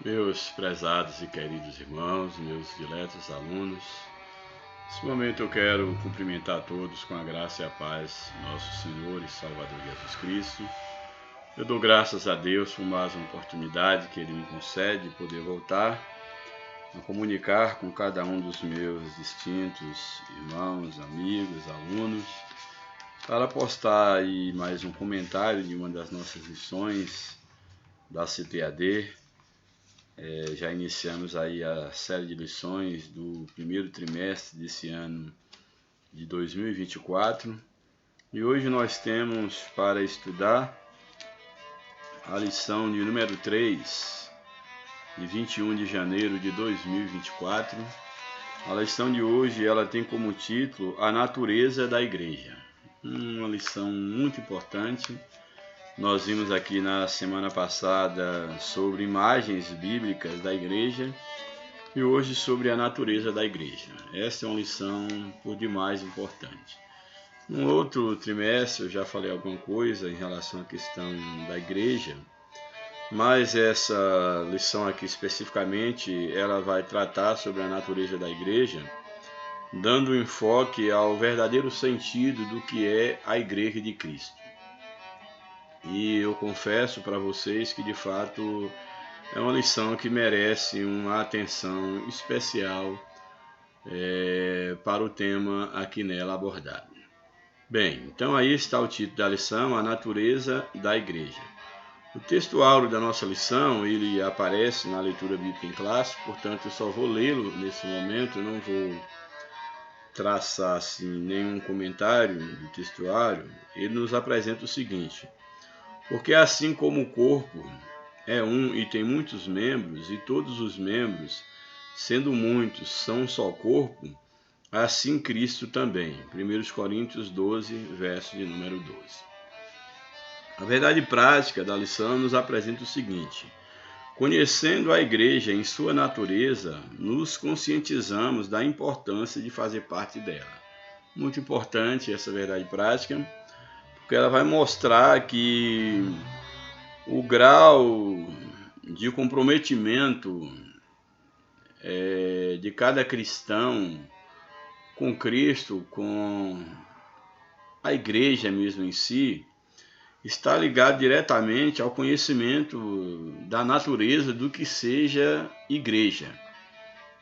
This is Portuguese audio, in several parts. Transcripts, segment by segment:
Meus prezados e queridos irmãos, meus diletos alunos, nesse momento eu quero cumprimentar a todos com a graça e a paz do nosso Senhor e Salvador Jesus Cristo. Eu dou graças a Deus por mais uma oportunidade que Ele me concede de poder voltar a comunicar com cada um dos meus distintos irmãos, amigos, alunos, para postar aí mais um comentário de uma das nossas lições da CTAD. Já iniciamos aí a série de lições do primeiro trimestre desse ano de 2024 e hoje nós temos para estudar a lição de número 3, de 21 de janeiro de 2024. A lição de hoje ela tem como título A Natureza da Igreja. Uma lição muito importante. Nós vimos aqui na semana passada sobre imagens bíblicas da igreja e hoje sobre a natureza da igreja. Essa é uma lição por demais importante. No outro trimestre eu já falei alguma coisa em relação à questão da igreja, mas essa lição aqui especificamente ela vai tratar sobre a natureza da igreja, dando enfoque ao verdadeiro sentido do que é a Igreja de Cristo. E eu confesso para vocês que de fato é uma lição que merece uma atenção especial para o tema aqui nela abordado. Bem, então aí está o título da lição, A Natureza da Igreja. O texto áureo da nossa lição, ele aparece na leitura bíblica em classe, portanto eu só vou lê-lo nesse momento, eu não vou traçar assim, nenhum comentário do textuário. Ele nos apresenta o seguinte: porque assim como o corpo é um e tem muitos membros, e todos os membros, sendo muitos, são um só corpo, assim Cristo também. 1 Coríntios 12, verso de número 12. A verdade prática da lição nos apresenta o seguinte: conhecendo a igreja em sua natureza, nos conscientizamos da importância de fazer parte dela. Muito importante essa verdade prática, porque ela vai mostrar que o grau de comprometimento de cada cristão com Cristo, com a igreja mesmo em si, está ligado diretamente ao conhecimento da natureza do que seja igreja.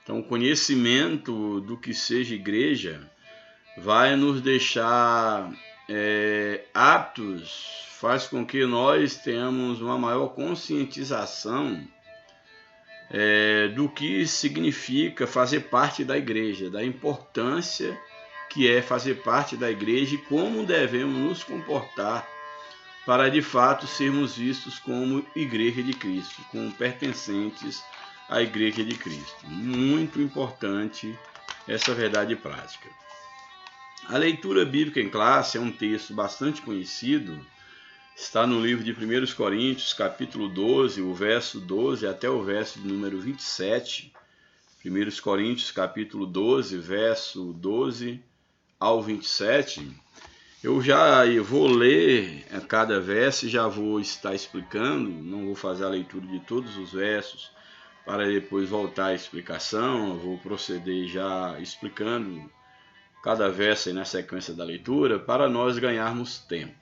Então, o conhecimento do que seja igreja vai nos deixar aptos, faz com que nós tenhamos uma maior conscientização do que significa fazer parte da igreja, da importância que é fazer parte da igreja e como devemos nos comportar para de fato sermos vistos como igreja de Cristo, como pertencentes à igreja de Cristo. Muito importante essa verdade prática. A leitura bíblica em classe é um texto bastante conhecido, está no livro de 1 Coríntios, capítulo 12, o verso 12 até o verso de número 27. 1 Coríntios, capítulo 12, verso 12 ao 27. Eu vou ler cada verso e já vou estar explicando, não vou fazer a leitura de todos os versos para depois voltar à explicação, eu vou proceder já explicando cada verso aí na sequência da leitura, para nós ganharmos tempo.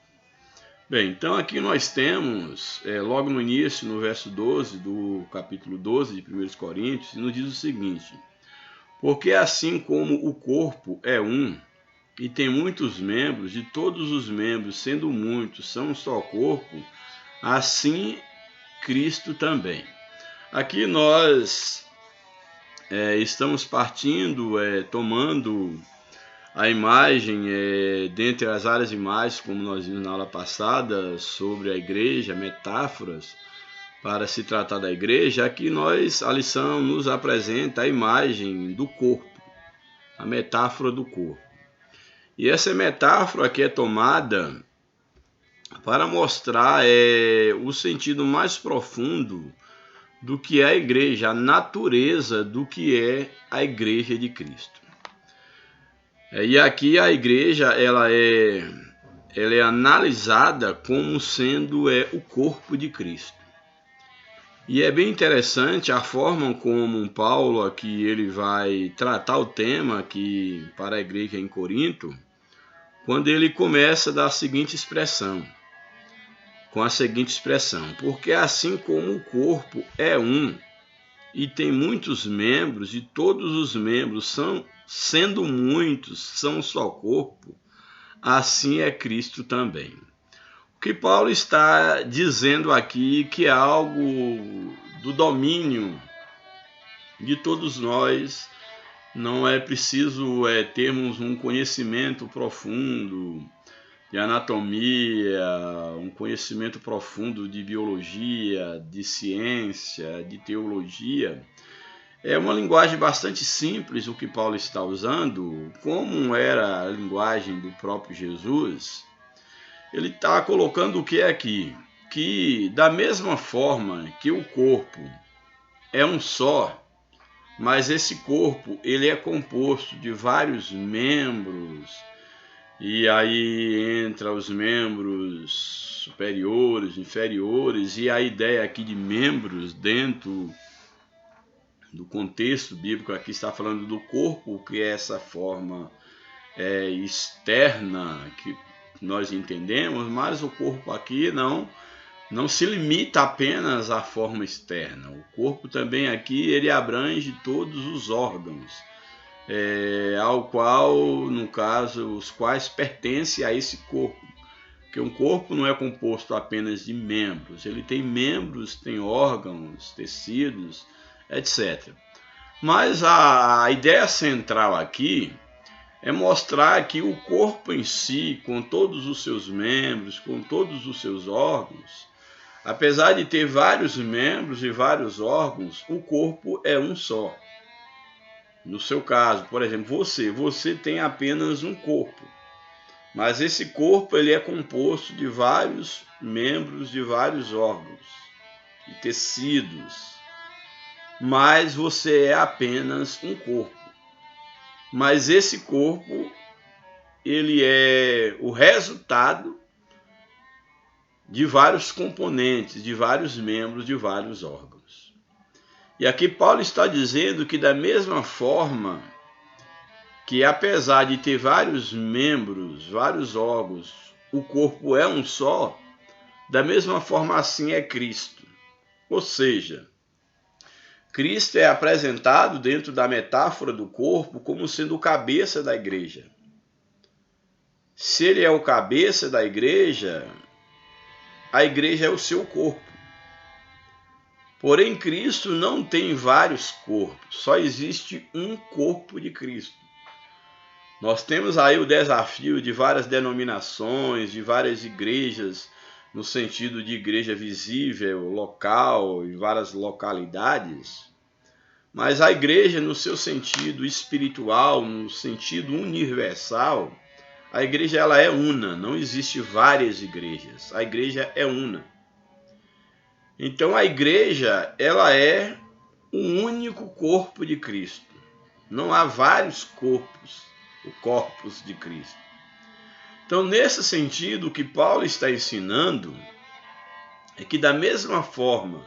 Bem, então aqui nós temos, logo no início, no verso 12 do capítulo 12 de 1 Coríntios, nos diz o seguinte: porque assim como o corpo é um, e tem muitos membros, e todos os membros, sendo muitos, são um só corpo, assim Cristo também. Aqui nós estamos partindo, tomando a imagem, dentre as várias imagens, como nós vimos na aula passada, sobre a igreja, metáforas para se tratar da igreja. Aqui a lição nos apresenta a imagem do corpo, a metáfora do corpo. E essa metáfora aqui é tomada para mostrar o sentido mais profundo do que é a igreja, a natureza do que é a igreja de Cristo. E aqui a igreja ela é analisada como sendo o corpo de Cristo. E é bem interessante a forma como Paulo aqui ele vai tratar o tema aqui para a igreja em Corinto, quando ele começa da seguinte expressão, com a seguinte expressão: porque assim como o corpo é um e tem muitos membros, e todos os membros sendo muitos, são um só corpo, assim é Cristo também. O que Paulo está dizendo aqui que é algo do domínio de todos nós, não é preciso termos um conhecimento profundo de anatomia, um conhecimento profundo de biologia, de ciência, de teologia. É uma linguagem bastante simples o que Paulo está usando, como era a linguagem do próprio Jesus. Ele está colocando o que é aqui? Que da mesma forma que o corpo é um só, mas esse corpo ele é composto de vários membros, e aí entra os membros superiores, inferiores, e a ideia aqui de membros dentro do contexto bíblico aqui está falando do corpo, que é essa forma externa que nós entendemos, mas o corpo aqui não se limita apenas à forma externa. O corpo também aqui ele abrange todos os órgãos, ao qual, no caso, os quais pertencem a esse corpo. Porque um corpo não é composto apenas de membros, ele tem membros, tem órgãos, tecidos, etc. Mas a ideia central aqui é mostrar que o corpo em si, com todos os seus membros, com todos os seus órgãos, apesar de ter vários membros e vários órgãos, o corpo é um só. No seu caso, por exemplo, você tem apenas um corpo, mas esse corpo ele é composto de vários membros, de vários órgãos e tecidos, mas você é apenas um corpo. Mas esse corpo ele é o resultado de vários componentes, de vários membros, de vários órgãos. E aqui Paulo está dizendo que da mesma forma que apesar de ter vários membros, vários órgãos, o corpo é um só, da mesma forma assim é Cristo. Ou seja, Cristo é apresentado dentro da metáfora do corpo como sendo o cabeça da igreja. Se ele é o cabeça da igreja, a igreja é o seu corpo. Porém, Cristo não tem vários corpos, só existe um corpo de Cristo. Nós temos aí o desafio de várias denominações, de várias igrejas, no sentido de igreja visível, local, em várias localidades. Mas a igreja, no seu sentido espiritual, no sentido universal, a igreja ela é una, não existe várias igrejas, a igreja é una. Então a igreja ela é um único corpo de Cristo, não há vários corpos, o corpus de Cristo. Então nesse sentido o que Paulo está ensinando é que da mesma forma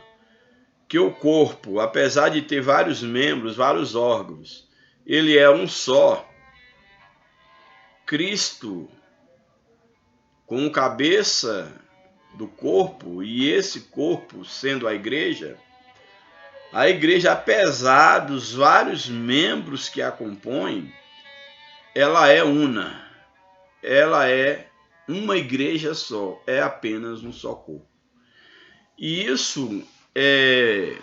que o corpo, apesar de ter vários membros, vários órgãos, ele é um só, Cristo, como cabeça do corpo, e esse corpo sendo a igreja, apesar dos vários membros que a compõem, ela é una, ela é uma igreja só, é apenas um só corpo. E isso é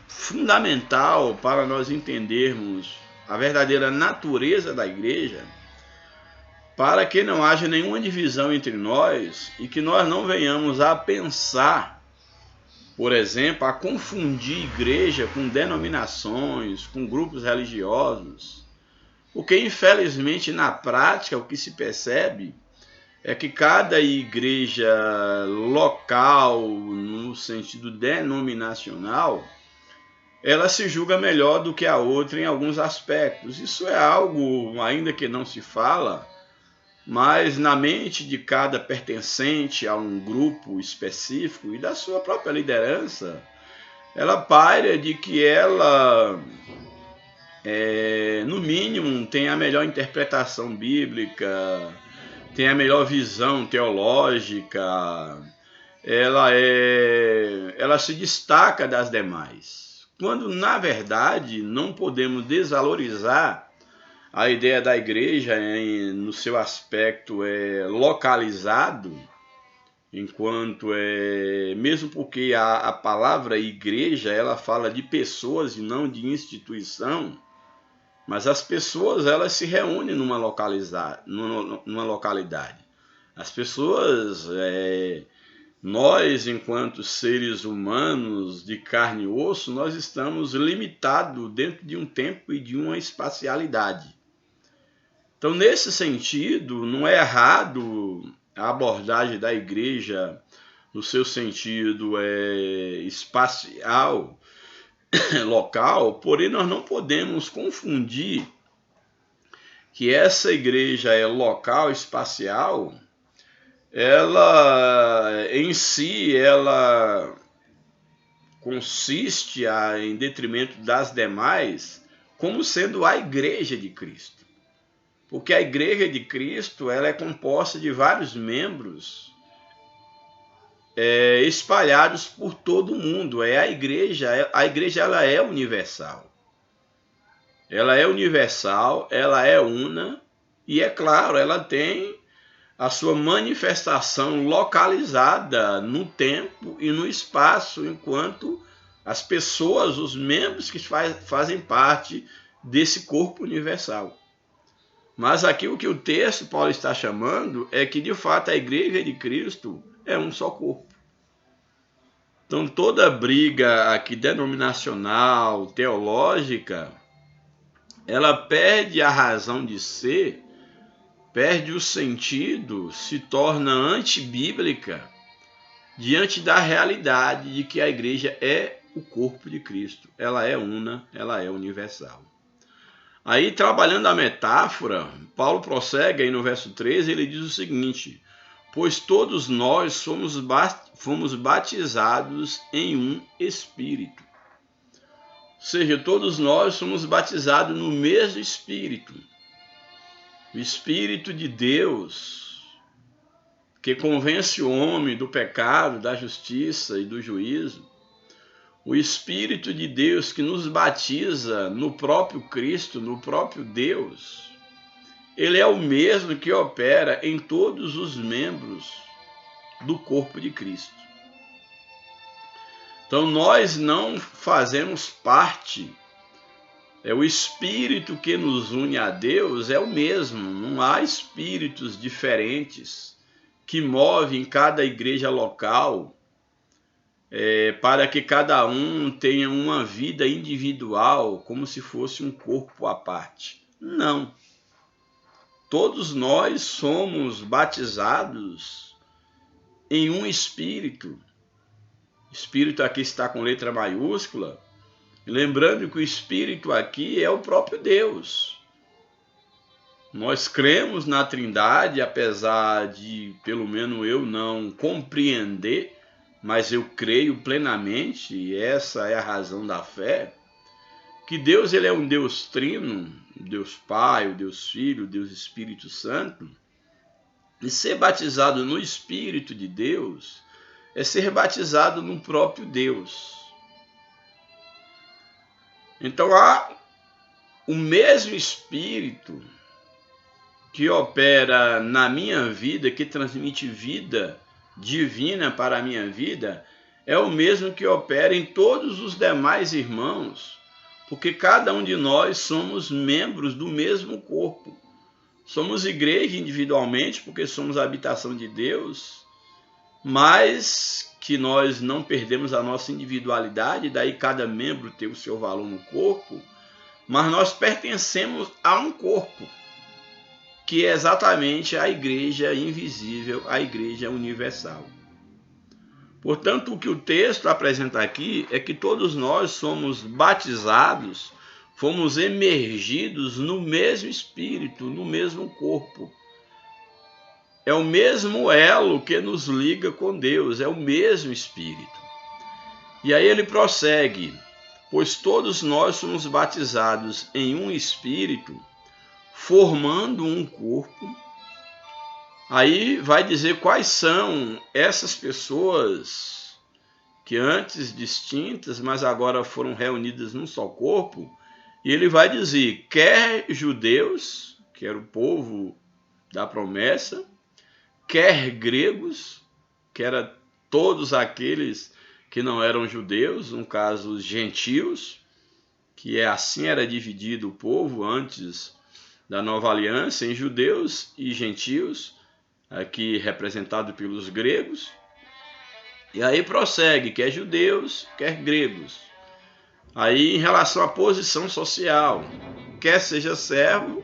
fundamental para nós entendermos a verdadeira natureza da igreja, para que não haja nenhuma divisão entre nós e que nós não venhamos a pensar, por exemplo, a confundir igreja com denominações, com grupos religiosos, porque infelizmente na prática o que se percebe é que cada igreja local, no sentido denominacional, ela se julga melhor do que a outra em alguns aspectos. Isso é algo, ainda que não se fala, mas na mente de cada pertencente a um grupo específico e da sua própria liderança, ela paira de que ela, no mínimo, tem a melhor interpretação bíblica, tem a melhor visão teológica, ela se destaca das demais. Quando, na verdade, não podemos desvalorizar a ideia da igreja no seu aspecto localizado, enquanto mesmo porque a palavra igreja ela fala de pessoas e não de instituição, mas as pessoas elas se reúnem numa localidade. As pessoas, nós enquanto seres humanos de carne e osso, nós estamos limitados dentro de um tempo e de uma espacialidade. Então, nesse sentido, não é errado a abordagem da igreja no seu sentido espacial, local, porém nós não podemos confundir que essa igreja local, espacial, ela em si, ela consiste em detrimento das demais, como sendo a igreja de Cristo. Porque a igreja de Cristo ela é composta de vários membros espalhados por todo o mundo. A igreja ela é universal. Ela é universal, ela é una e, é claro, ela tem a sua manifestação localizada no tempo e no espaço, enquanto as pessoas, os membros que fazem parte desse corpo universal. Mas aqui o que o texto Paulo está chamando é que, de fato, a igreja de Cristo é um só corpo. Então, toda briga aqui denominacional, teológica, ela perde a razão de ser, perde o sentido, se torna antibíblica diante da realidade de que a igreja é o corpo de Cristo. Ela é una, ela é universal. Aí, trabalhando a metáfora, Paulo prossegue aí no verso 13, ele diz o seguinte: pois todos nós fomos batizados em um Espírito. Ou seja, todos nós somos batizados no mesmo Espírito. O Espírito de Deus, que convence o homem do pecado, da justiça e do juízo. O Espírito de Deus que nos batiza no próprio Cristo, no próprio Deus, ele é o mesmo que opera em todos os membros do corpo de Cristo. Então nós não fazemos parte, o Espírito que nos une a Deus é o mesmo, não há espíritos diferentes que movem cada igreja local, para que cada um tenha uma vida individual, como se fosse um corpo à parte. Não. Todos nós somos batizados em um Espírito. Espírito aqui está com letra maiúscula. Lembrando que o Espírito aqui é o próprio Deus. Nós cremos na Trindade, apesar de, pelo menos eu não compreender, mas eu creio plenamente, e essa é a razão da fé, que Deus ele é um Deus trino, o Deus Pai, o Deus Filho, o Deus Espírito Santo, e ser batizado no Espírito de Deus é ser batizado no próprio Deus. Então há o mesmo Espírito que opera na minha vida, que transmite vida divina para a minha vida, é o mesmo que opera em todos os demais irmãos, porque cada um de nós somos membros do mesmo corpo. Somos igreja individualmente, porque somos a habitação de Deus, mas que nós não perdemos a nossa individualidade, daí cada membro ter o seu valor no corpo, mas nós pertencemos a um corpo, que é exatamente a igreja invisível, a igreja universal. Portanto, o que o texto apresenta aqui é que todos nós somos batizados, fomos emergidos no mesmo Espírito, no mesmo corpo. É o mesmo elo que nos liga com Deus, é o mesmo Espírito. E aí ele prossegue: pois todos nós somos batizados em um Espírito, formando um corpo. Aí vai dizer quais são essas pessoas que antes distintas, mas agora foram reunidas num só corpo. E ele vai dizer, quer judeus, que era o povo da promessa, quer gregos, que era todos aqueles que não eram judeus, no caso os gentios, que assim era dividido o povo antes da nova aliança, em judeus e gentios, aqui representado pelos gregos. E aí prossegue, quer judeus, quer gregos. Aí em relação à posição social, quer seja servo,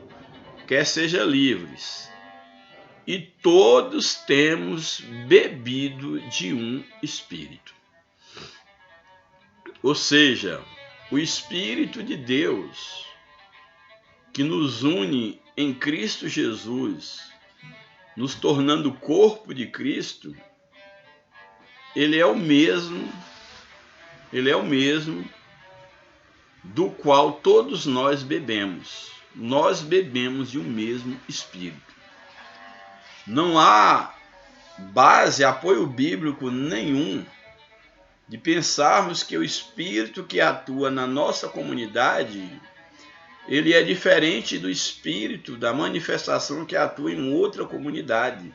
quer seja livres. E todos temos bebido de um Espírito. Ou seja, o Espírito de Deus que nos une em Cristo Jesus, nos tornando o corpo de Cristo, ele é o mesmo do qual todos nós bebemos. Nós bebemos de um mesmo Espírito. Não há base, apoio bíblico nenhum de pensarmos que o Espírito que atua na nossa comunidade, ele é diferente do Espírito da manifestação que atua em outra comunidade.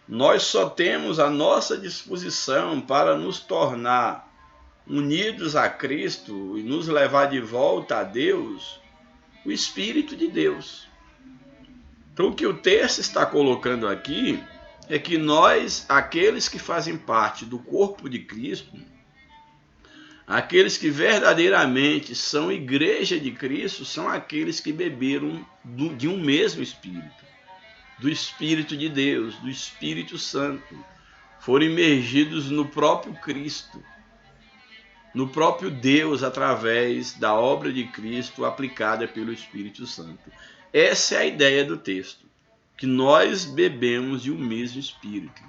Nós só temos à nossa disposição para nos tornar unidos a Cristo e nos levar de volta a Deus, o Espírito de Deus. Então o que o texto está colocando aqui é que nós, aqueles que fazem parte do corpo de Cristo, aqueles que verdadeiramente são igreja de Cristo, são aqueles que beberam de um mesmo Espírito, do Espírito de Deus, do Espírito Santo, foram imergidos no próprio Cristo, no próprio Deus, através da obra de Cristo aplicada pelo Espírito Santo. Essa é a ideia do texto, que nós bebemos de um mesmo Espírito.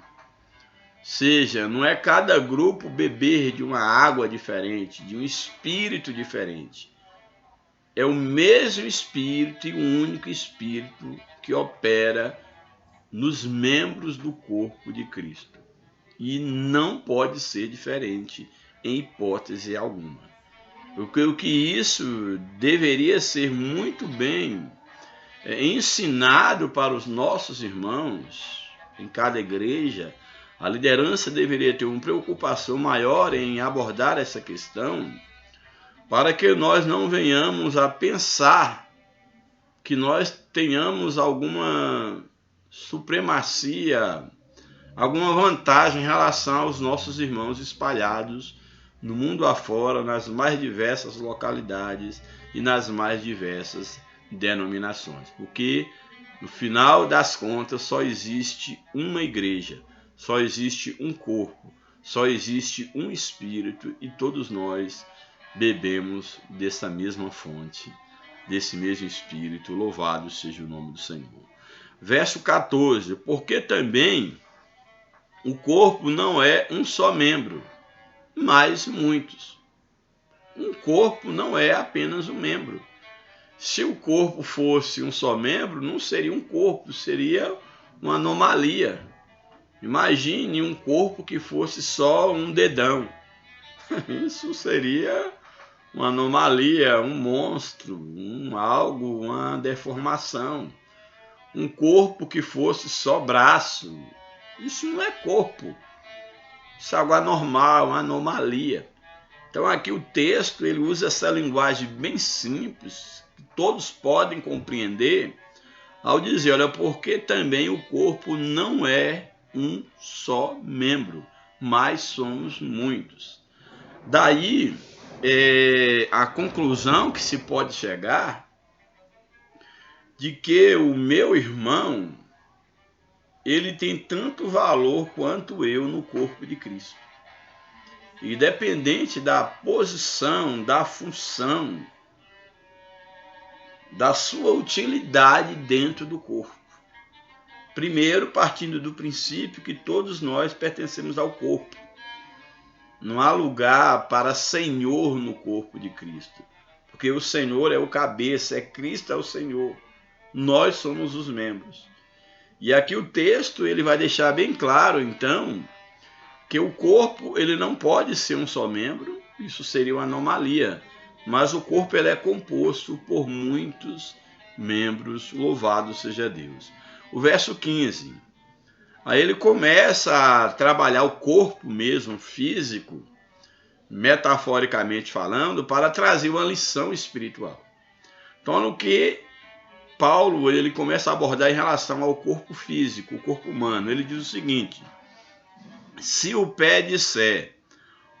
Seja, não é cada grupo beber de uma água diferente, de um Espírito diferente. É o mesmo Espírito e o único Espírito que opera nos membros do corpo de Cristo. E não pode ser diferente em hipótese alguma. Eu creio que isso deveria ser muito bem ensinado para os nossos irmãos em cada igreja. A liderança deveria ter uma preocupação maior em abordar essa questão, para que nós não venhamos a pensar que nós tenhamos alguma supremacia, alguma vantagem em relação aos nossos irmãos espalhados no mundo afora, nas mais diversas localidades e nas mais diversas denominações. Porque, no final das contas, só existe uma igreja, só existe um corpo, só existe um Espírito e todos nós bebemos dessa mesma fonte, desse mesmo Espírito. Louvado seja o nome do Senhor. Verso 14. Porque também o corpo não é um só membro, mas muitos. Um corpo não é apenas um membro. Se o corpo fosse um só membro, não seria um corpo, seria uma anomalia. Imagine um corpo que fosse só um dedão. Isso seria uma anomalia, um monstro, algo, uma deformação. Um corpo que fosse só braço. Isso não é corpo. Isso é algo anormal, uma anomalia. Então aqui o texto ele usa essa linguagem bem simples, que todos podem compreender, ao dizer, olha, porque também o corpo não é um só membro, mas somos muitos. Daí a conclusão que se pode chegar de que o meu irmão ele tem tanto valor quanto eu no corpo de Cristo. Independente da posição, da função, da sua utilidade dentro do corpo. Primeiro, partindo do princípio que todos nós pertencemos ao corpo. Não há lugar para Senhor no corpo de Cristo. Porque o Senhor é o cabeça, Cristo é o Senhor. Nós somos os membros. E aqui o texto ele vai deixar bem claro, então, que o corpo ele não pode ser um só membro, isso seria uma anomalia. Mas o corpo ele é composto por muitos membros, louvado seja Deus. O verso 15. Aí ele começa a trabalhar o corpo mesmo, físico, metaforicamente falando, para trazer uma lição espiritual. Então, no que Paulo ele começa a abordar em relação ao corpo físico, o corpo humano, ele diz o seguinte: se o pé disser,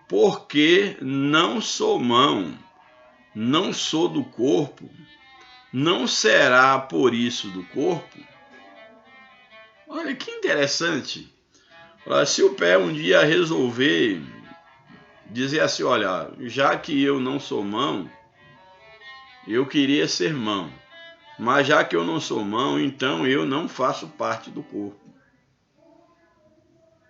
porque não sou mão, não sou do corpo, não será por isso do corpo? Olha que interessante. Se o pé um dia resolver dizer assim, olha, já que eu não sou mão, eu queria ser mão, mas já que eu não sou mão, então eu não faço parte do corpo.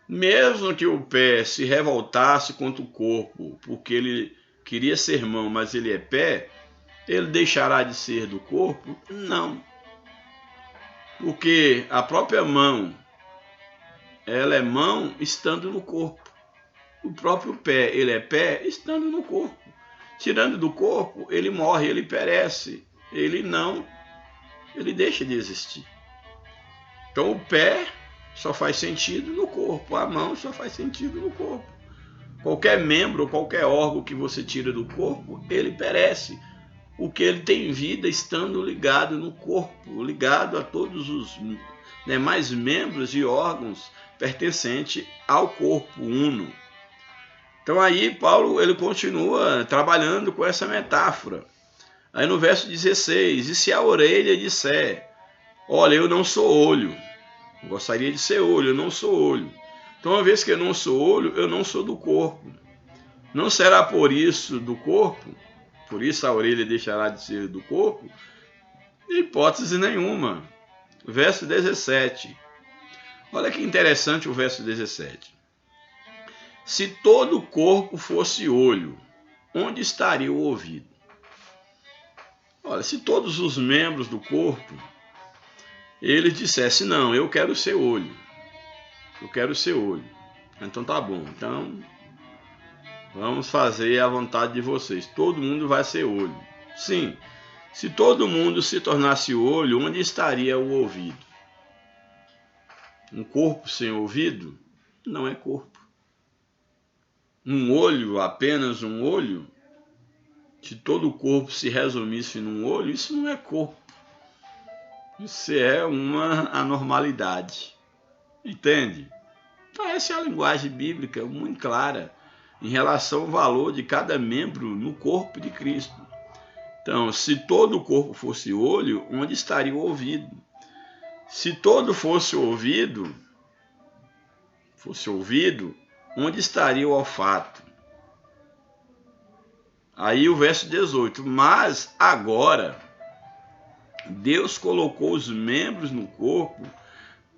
Mesmo que o pé se revoltasse contra o corpo, porque ele queria ser mão, mas ele é pé, ele deixará de ser do corpo? Não. Porque a própria mão, ela é mão estando no corpo. O próprio pé, ele é pé estando no corpo. Tirando do corpo, ele morre, ele perece. Ele deixa de existir. Então o pé só faz sentido no corpo, a mão só faz sentido no corpo. Qualquer membro, qualquer órgão que você tira do corpo, ele perece. O que ele tem vida estando ligado no corpo, ligado a todos os demais membros e órgãos pertencentes ao corpo uno. Então aí Paulo ele continua trabalhando com essa metáfora. Aí no verso 16, e se a orelha disser, olha, eu não sou olho, gostaria de ser olho, eu não sou olho. Então uma vez que eu não sou olho, eu não sou do corpo. Não será por isso do corpo? Por isso a orelha deixará de ser do corpo? Hipótese nenhuma. Verso 17. Olha que interessante o verso 17. Se todo o corpo fosse olho, onde estaria o ouvido? Olha, se todos os membros do corpo, eles dissessem, não, eu quero ser olho. Eu quero ser olho. Então tá bom. Então, vamos fazer a vontade de vocês. Todo mundo vai ser olho. Sim. Se todo mundo se tornasse olho, onde estaria o ouvido? Um corpo sem ouvido não é corpo. Um olho, apenas um olho, se todo o corpo se resumisse num olho, isso não é corpo. Isso é uma anormalidade. Entende? Então essa é a linguagem bíblica muito clara em relação ao valor de cada membro no corpo de Cristo. Então, se todo o corpo fosse olho, onde estaria o ouvido? Se todo fosse ouvido, onde estaria o olfato? Aí o verso 18, mas agora Deus colocou os membros no corpo,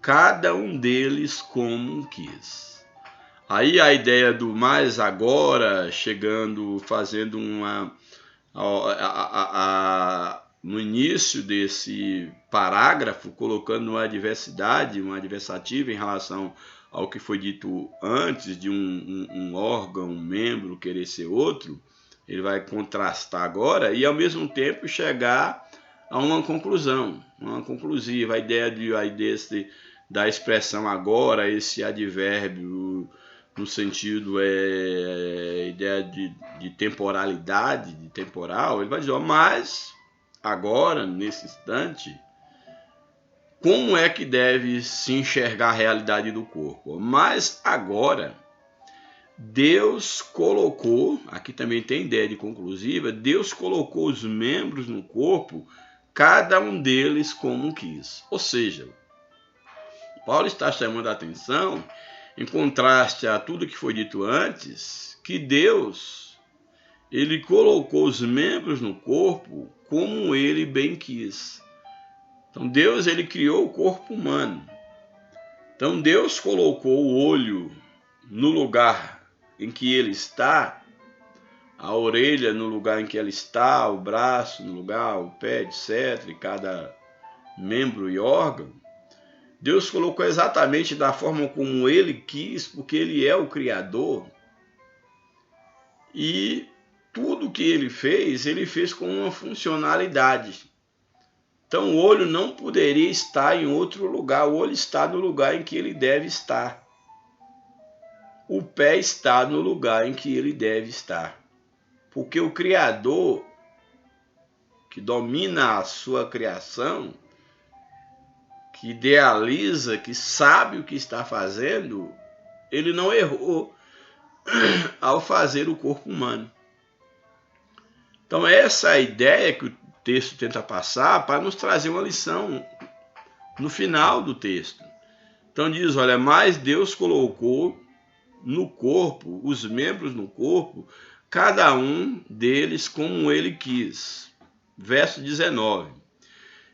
cada um deles como quis. Aí a ideia do mais agora, chegando, fazendo uma... no início desse parágrafo, colocando uma adversidade, uma adversativa em relação ao que foi dito antes de um órgão, um membro querer ser outro, ele vai contrastar agora e ao mesmo tempo chegar a uma conclusão, uma conclusiva, a ideia da expressão agora, esse advérbio no sentido ideia de temporalidade, de temporal, ele vai dizer, mas agora, nesse instante, como é que deve se enxergar a realidade do corpo? Mas agora, Deus colocou, aqui também tem ideia de conclusiva, Deus colocou os membros no corpo, cada um deles como quis. Ou seja, Paulo está chamando a atenção, em contraste a tudo que foi dito antes, que Deus, ele colocou os membros no corpo como ele bem quis. Então Deus, ele criou o corpo humano. Então Deus colocou o olho no lugar em que ele está, a orelha no lugar em que ela está, o braço no lugar, o pé, etc., e cada membro e órgão, Deus colocou exatamente da forma como ele quis, porque ele é o Criador. E tudo que ele fez com uma funcionalidade. Então o olho não poderia estar em outro lugar, o olho está no lugar em que ele deve estar. O pé está no lugar em que ele deve estar. Porque o Criador, que domina a sua criação, que idealiza, que sabe o que está fazendo, ele não errou ao fazer o corpo humano. Então essa é a ideia que o texto tenta passar para nos trazer uma lição no final do texto. Então diz, olha, mas Deus colocou no corpo, os membros no corpo, cada um deles como ele quis. Verso 19.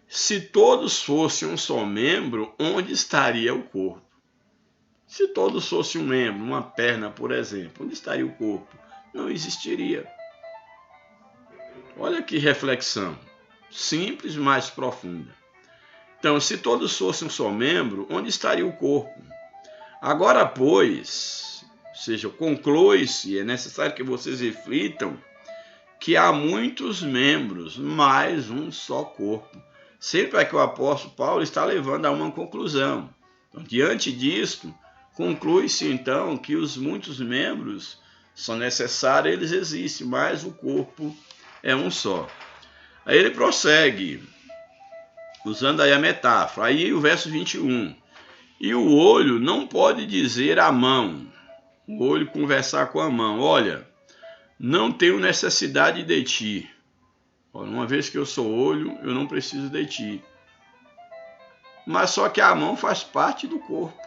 Se todos fossem um só membro, onde estaria o corpo? Se todos fossem um membro, uma perna, por exemplo, onde estaria o corpo? Não existiria. Olha que reflexão, simples, mas profunda. Então, se todos fossem um só membro, onde estaria o corpo? Agora, pois, ou seja, conclui-se, é necessário que vocês reflitam que há muitos membros, mas um só corpo. Sempre é que o apóstolo Paulo está levando a uma conclusão. Então, diante disto, conclui-se então que os muitos membros são necessários, eles existem, mas o corpo é um só. Aí ele prossegue, usando aí a metáfora. Aí o verso 21. E o olho não pode dizer à mão, o olho conversar com a mão, olha, não tenho necessidade de ti. Uma vez que eu sou olho, eu não preciso de ti. Mas só que a mão faz parte do corpo.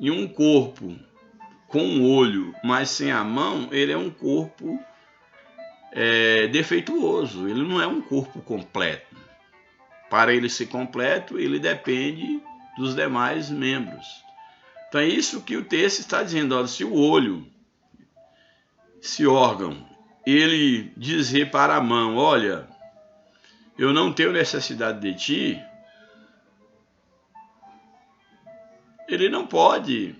E um corpo com o olho, mas sem a mão, ele é um corpo defeituoso. Ele não é um corpo completo. Para ele ser completo, ele depende dos demais membros. Então é isso que o texto está dizendo. Olha, se o olho, esse órgão, ele dizer para a mão, olha, eu não tenho necessidade de ti, ele não pode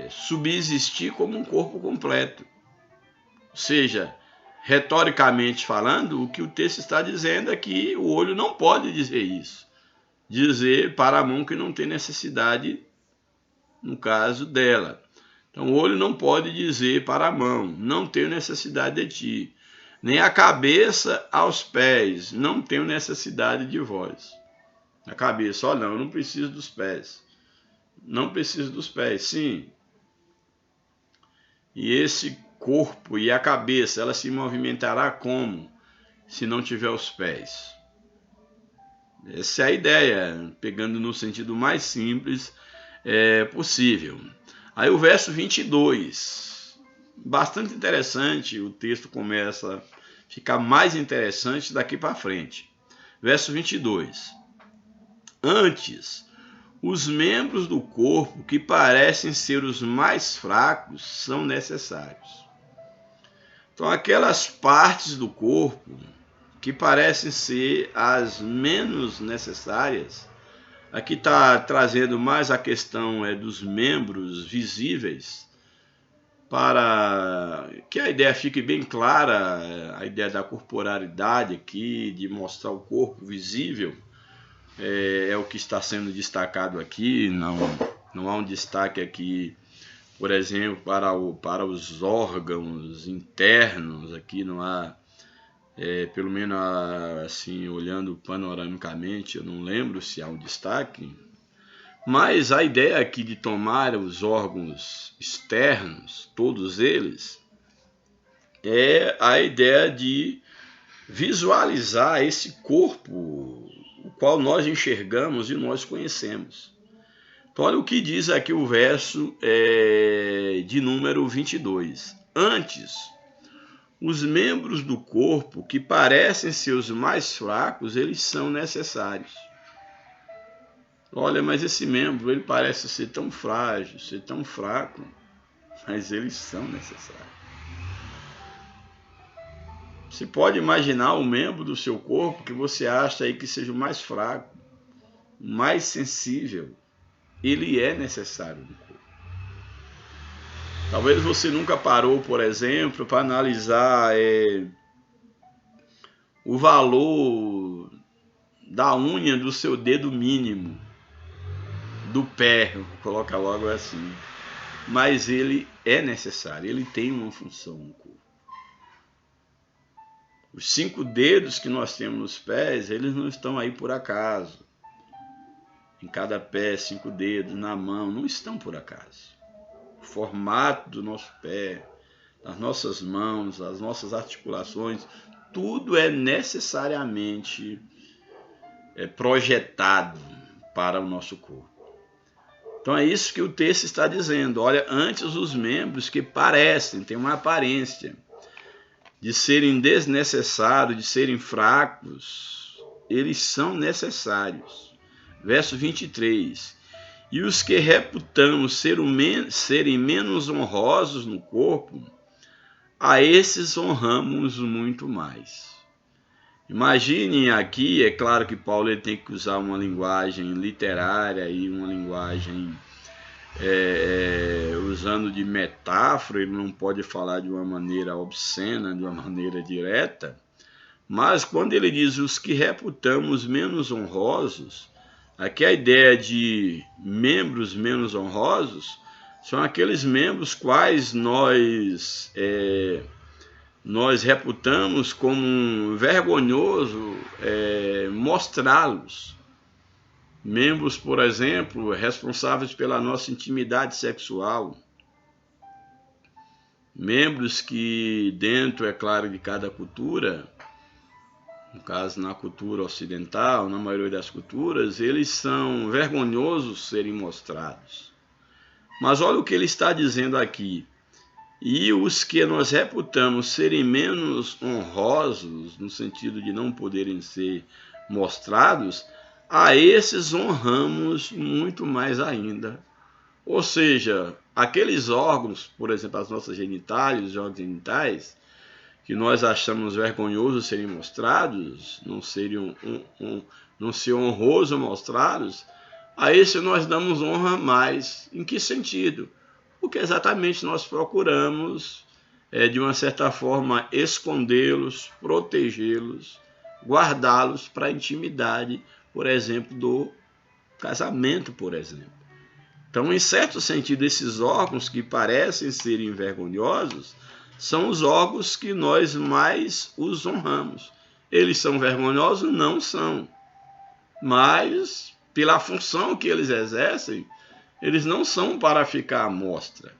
subsistir como um corpo completo. Ou seja, retoricamente falando, o que o texto está dizendo é que o olho não pode dizer isso. Dizer para a mão que não tem necessidade, no caso dela. Então o olho não pode dizer para a mão, não tenho necessidade de ti. Nem a cabeça aos pés, não tenho necessidade de vós. A cabeça, olha, não, eu não preciso dos pés. Não preciso dos pés, sim. E esse corpo e a cabeça, ela se movimentará como? Se não tiver os pés. Essa é a ideia, pegando no sentido mais simples possível. Aí o verso 22, bastante interessante, o texto começa a ficar mais interessante daqui para frente. Verso 22. Antes, os membros do corpo que parecem ser os mais fracos são necessários. Então, aquelas partes do corpo que parecem ser as menos necessárias, aqui está trazendo mais a questão dos membros visíveis, para que a ideia fique bem clara, a ideia da corporalidade aqui, de mostrar o corpo visível, é o que está sendo destacado aqui. Não há um destaque aqui, por exemplo, para os órgãos internos, aqui não há, pelo menos assim, olhando panoramicamente, eu não lembro se há um destaque, mas a ideia aqui de tomar os órgãos externos, todos eles, é a ideia de visualizar esse corpo, o qual nós enxergamos e nós conhecemos. Então, olha o que diz aqui o verso de número 22. Antes, os membros do corpo que parecem ser os mais fracos, eles são necessários. Olha, mas esse membro, ele parece ser tão frágil, ser tão fraco, mas eles são necessários. Você pode imaginar o membro do seu corpo que você acha aí que seja o mais fraco, o mais sensível. Ele é necessário no corpo. Talvez você nunca parou, por exemplo, para analisar o valor da unha do seu dedo mínimo, do pé, coloca logo assim. Mas ele é necessário, ele tem uma função no corpo. Os 5 dedos que nós temos nos pés, eles não estão aí por acaso. Em cada pé, 5 dedos, na mão, não estão por acaso. O formato do nosso pé, das nossas mãos, as nossas articulações, tudo é necessariamente projetado para o nosso corpo. Então é isso que o texto está dizendo. Olha, antes os membros que parecem, têm uma aparência de serem desnecessários, de serem fracos, eles são necessários. Verso 23. E os que reputamos serem menos honrosos no corpo, a esses honramos muito mais. Imaginem aqui, é claro que Paulo ele tem que usar uma linguagem literária e uma linguagem usando de metáfora, ele não pode falar de uma maneira obscena, de uma maneira direta, mas quando ele diz os que reputamos menos honrosos, aqui a ideia de membros menos honrosos são aqueles membros quais nós reputamos como vergonhoso mostrá-los. Membros, por exemplo, responsáveis pela nossa intimidade sexual. Membros que dentro, é claro, de cada cultura, no caso na cultura ocidental, na maioria das culturas, eles são vergonhosos serem mostrados. Mas olha o que ele está dizendo aqui. E os que nós reputamos serem menos honrosos, no sentido de não poderem ser mostrados, a esses honramos muito mais ainda. Ou seja, aqueles órgãos, por exemplo, as nossas genitálias, os órgãos genitais, que nós achamos vergonhosos serem mostrados, não ser honroso mostrados, a esse nós damos honra mais. Em que sentido? Porque exatamente nós procuramos, de uma certa forma, escondê-los, protegê-los, guardá-los para a intimidade, por exemplo, do casamento, por exemplo. Então, em certo sentido, esses órgãos que parecem serem vergonhosos são os órgãos que nós mais os honramos. Eles são vergonhosos? Não são. Mas, pela função que eles exercem, eles não são para ficar à mostra.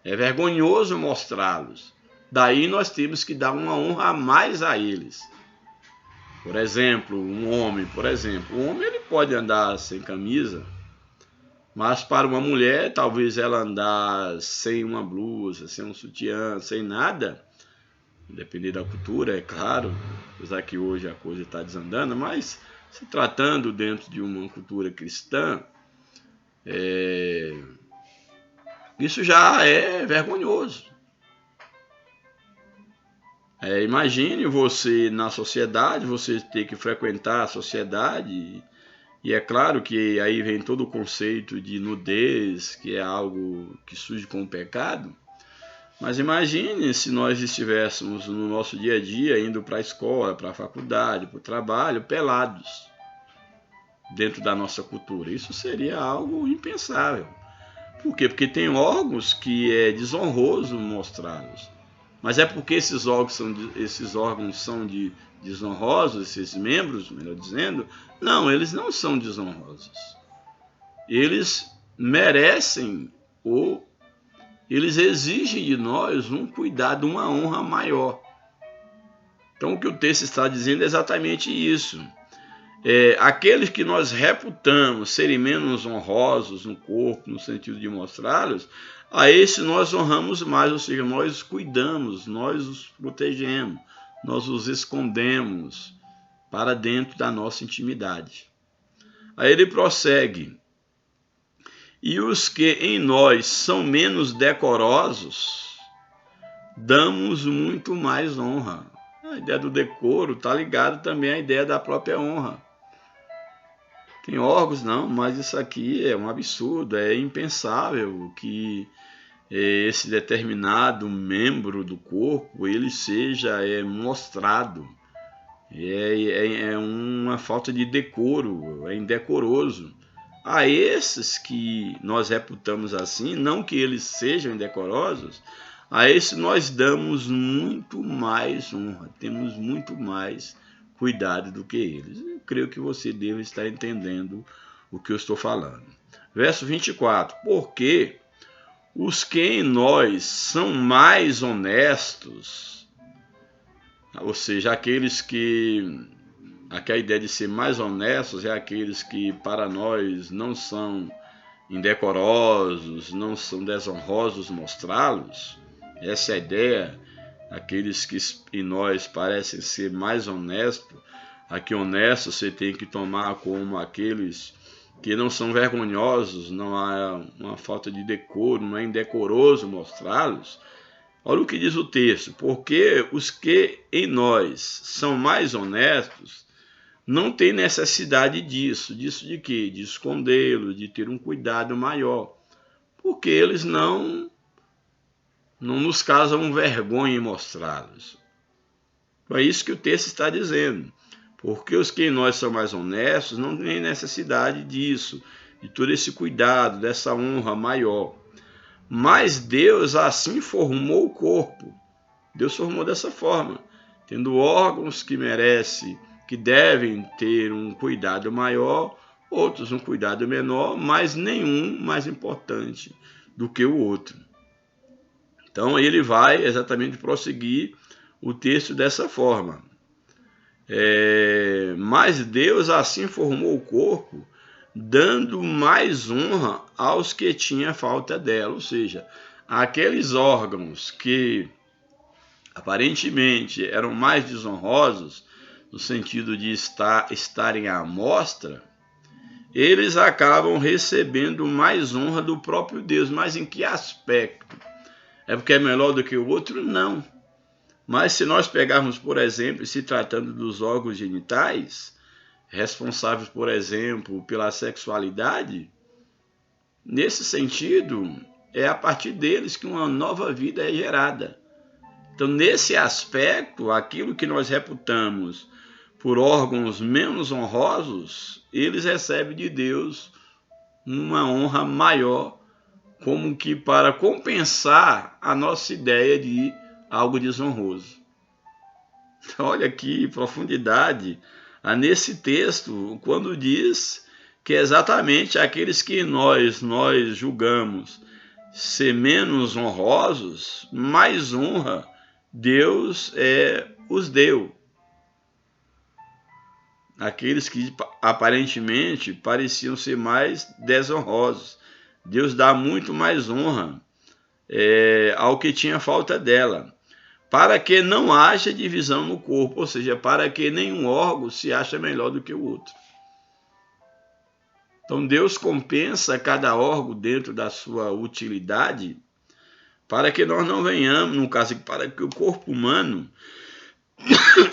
É vergonhoso mostrá-los. Daí nós temos que dar uma honra a mais a eles. Por exemplo, um homem, o homem ele pode andar sem camisa, mas para uma mulher, talvez ela andar sem uma blusa, sem um sutiã, sem nada, dependendo da cultura, é claro, apesar que hoje a coisa está desandando, mas se tratando dentro de uma cultura cristã, isso já é vergonhoso. Imagine você na sociedade, você ter que frequentar a sociedade, e é claro que aí vem todo o conceito de nudez, que é algo que surge com o pecado, mas imagine se nós estivéssemos no nosso dia a dia indo para a escola, para a faculdade, para o trabalho, pelados, dentro da nossa cultura. Isso seria algo impensável. Por quê? Porque tem órgãos que é desonroso mostrá-los. Mas é porque esses órgãos são desonrosos, esses membros, melhor dizendo? Não, eles não são desonrosos. Eles merecem ou eles exigem de nós um cuidado, uma honra maior. Então o que o texto está dizendo é exatamente isso. Aqueles que nós reputamos serem menos honrosos no corpo, no sentido de mostrá-los, a esse nós honramos mais, ou seja, nós os cuidamos, nós os protegemos, nós os escondemos para dentro da nossa intimidade. Aí ele prossegue: e os que em nós são menos decorosos, damos muito mais honra. A ideia do decoro está ligada também à ideia da própria honra. Tem órgãos, não, mas isso aqui é um absurdo, é impensável que esse determinado membro do corpo ele seja mostrado. É uma falta de decoro, é indecoroso. A esses que nós reputamos assim, não que eles sejam indecorosos, a esses nós damos muito mais honra, temos muito mais cuidado do que eles. Eu creio que você deve estar entendendo o que eu estou falando. Verso 24: porque os que em nós são mais honestos, ou seja, aqueles que... Aqui a ideia de ser mais honestos é aqueles que para nós não são indecorosos, não são desonrosos mostrá-los. Essa é a ideia. Aqueles que em nós parecem ser mais honestos. Aqui honesto você tem que tomar como aqueles que não são vergonhosos, não há uma falta de decoro, não é indecoroso mostrá-los. Olha o que diz o texto: porque os que em nós são mais honestos não tem necessidade disso. Disso de quê? De escondê-lo, de ter um cuidado maior. Porque eles não nos causam vergonha em mostrá-los. É isso que o texto está dizendo. Porque os que em nós são mais honestos não tem necessidade disso, de todo esse cuidado, dessa honra maior. Mas Deus assim formou o corpo. Deus formou dessa forma, tendo órgãos que merecem, que devem ter um cuidado maior, outros um cuidado menor, mas nenhum mais importante do que o outro. Então ele vai exatamente prosseguir o texto dessa forma. Mas Deus assim formou o corpo, dando mais honra aos que tinham falta dela, ou seja, aqueles órgãos que aparentemente eram mais desonrosos, no sentido de estarem à mostra, eles acabam recebendo mais honra do próprio Deus. Mas em que aspecto? É porque é melhor do que o outro? Não. Mas se nós pegarmos, por exemplo, se tratando dos órgãos genitais, responsáveis, por exemplo, pela sexualidade, nesse sentido, é a partir deles que uma nova vida é gerada. Então, nesse aspecto, aquilo que nós reputamos por órgãos menos honrosos, eles recebem de Deus uma honra maior, como que para compensar a nossa ideia de algo desonroso. Olha que profundidade nesse texto, quando diz que exatamente aqueles que nós julgamos ser menos honrosos, mais honra Deus os deu. Aqueles que aparentemente pareciam ser mais desonrosos, Deus dá muito mais honra ao que tinha falta dela, para que não haja divisão no corpo, ou seja, para que nenhum órgão se ache melhor do que o outro. Então Deus compensa cada órgão dentro da sua utilidade, para que nós não venhamos, no caso, para que o corpo humano,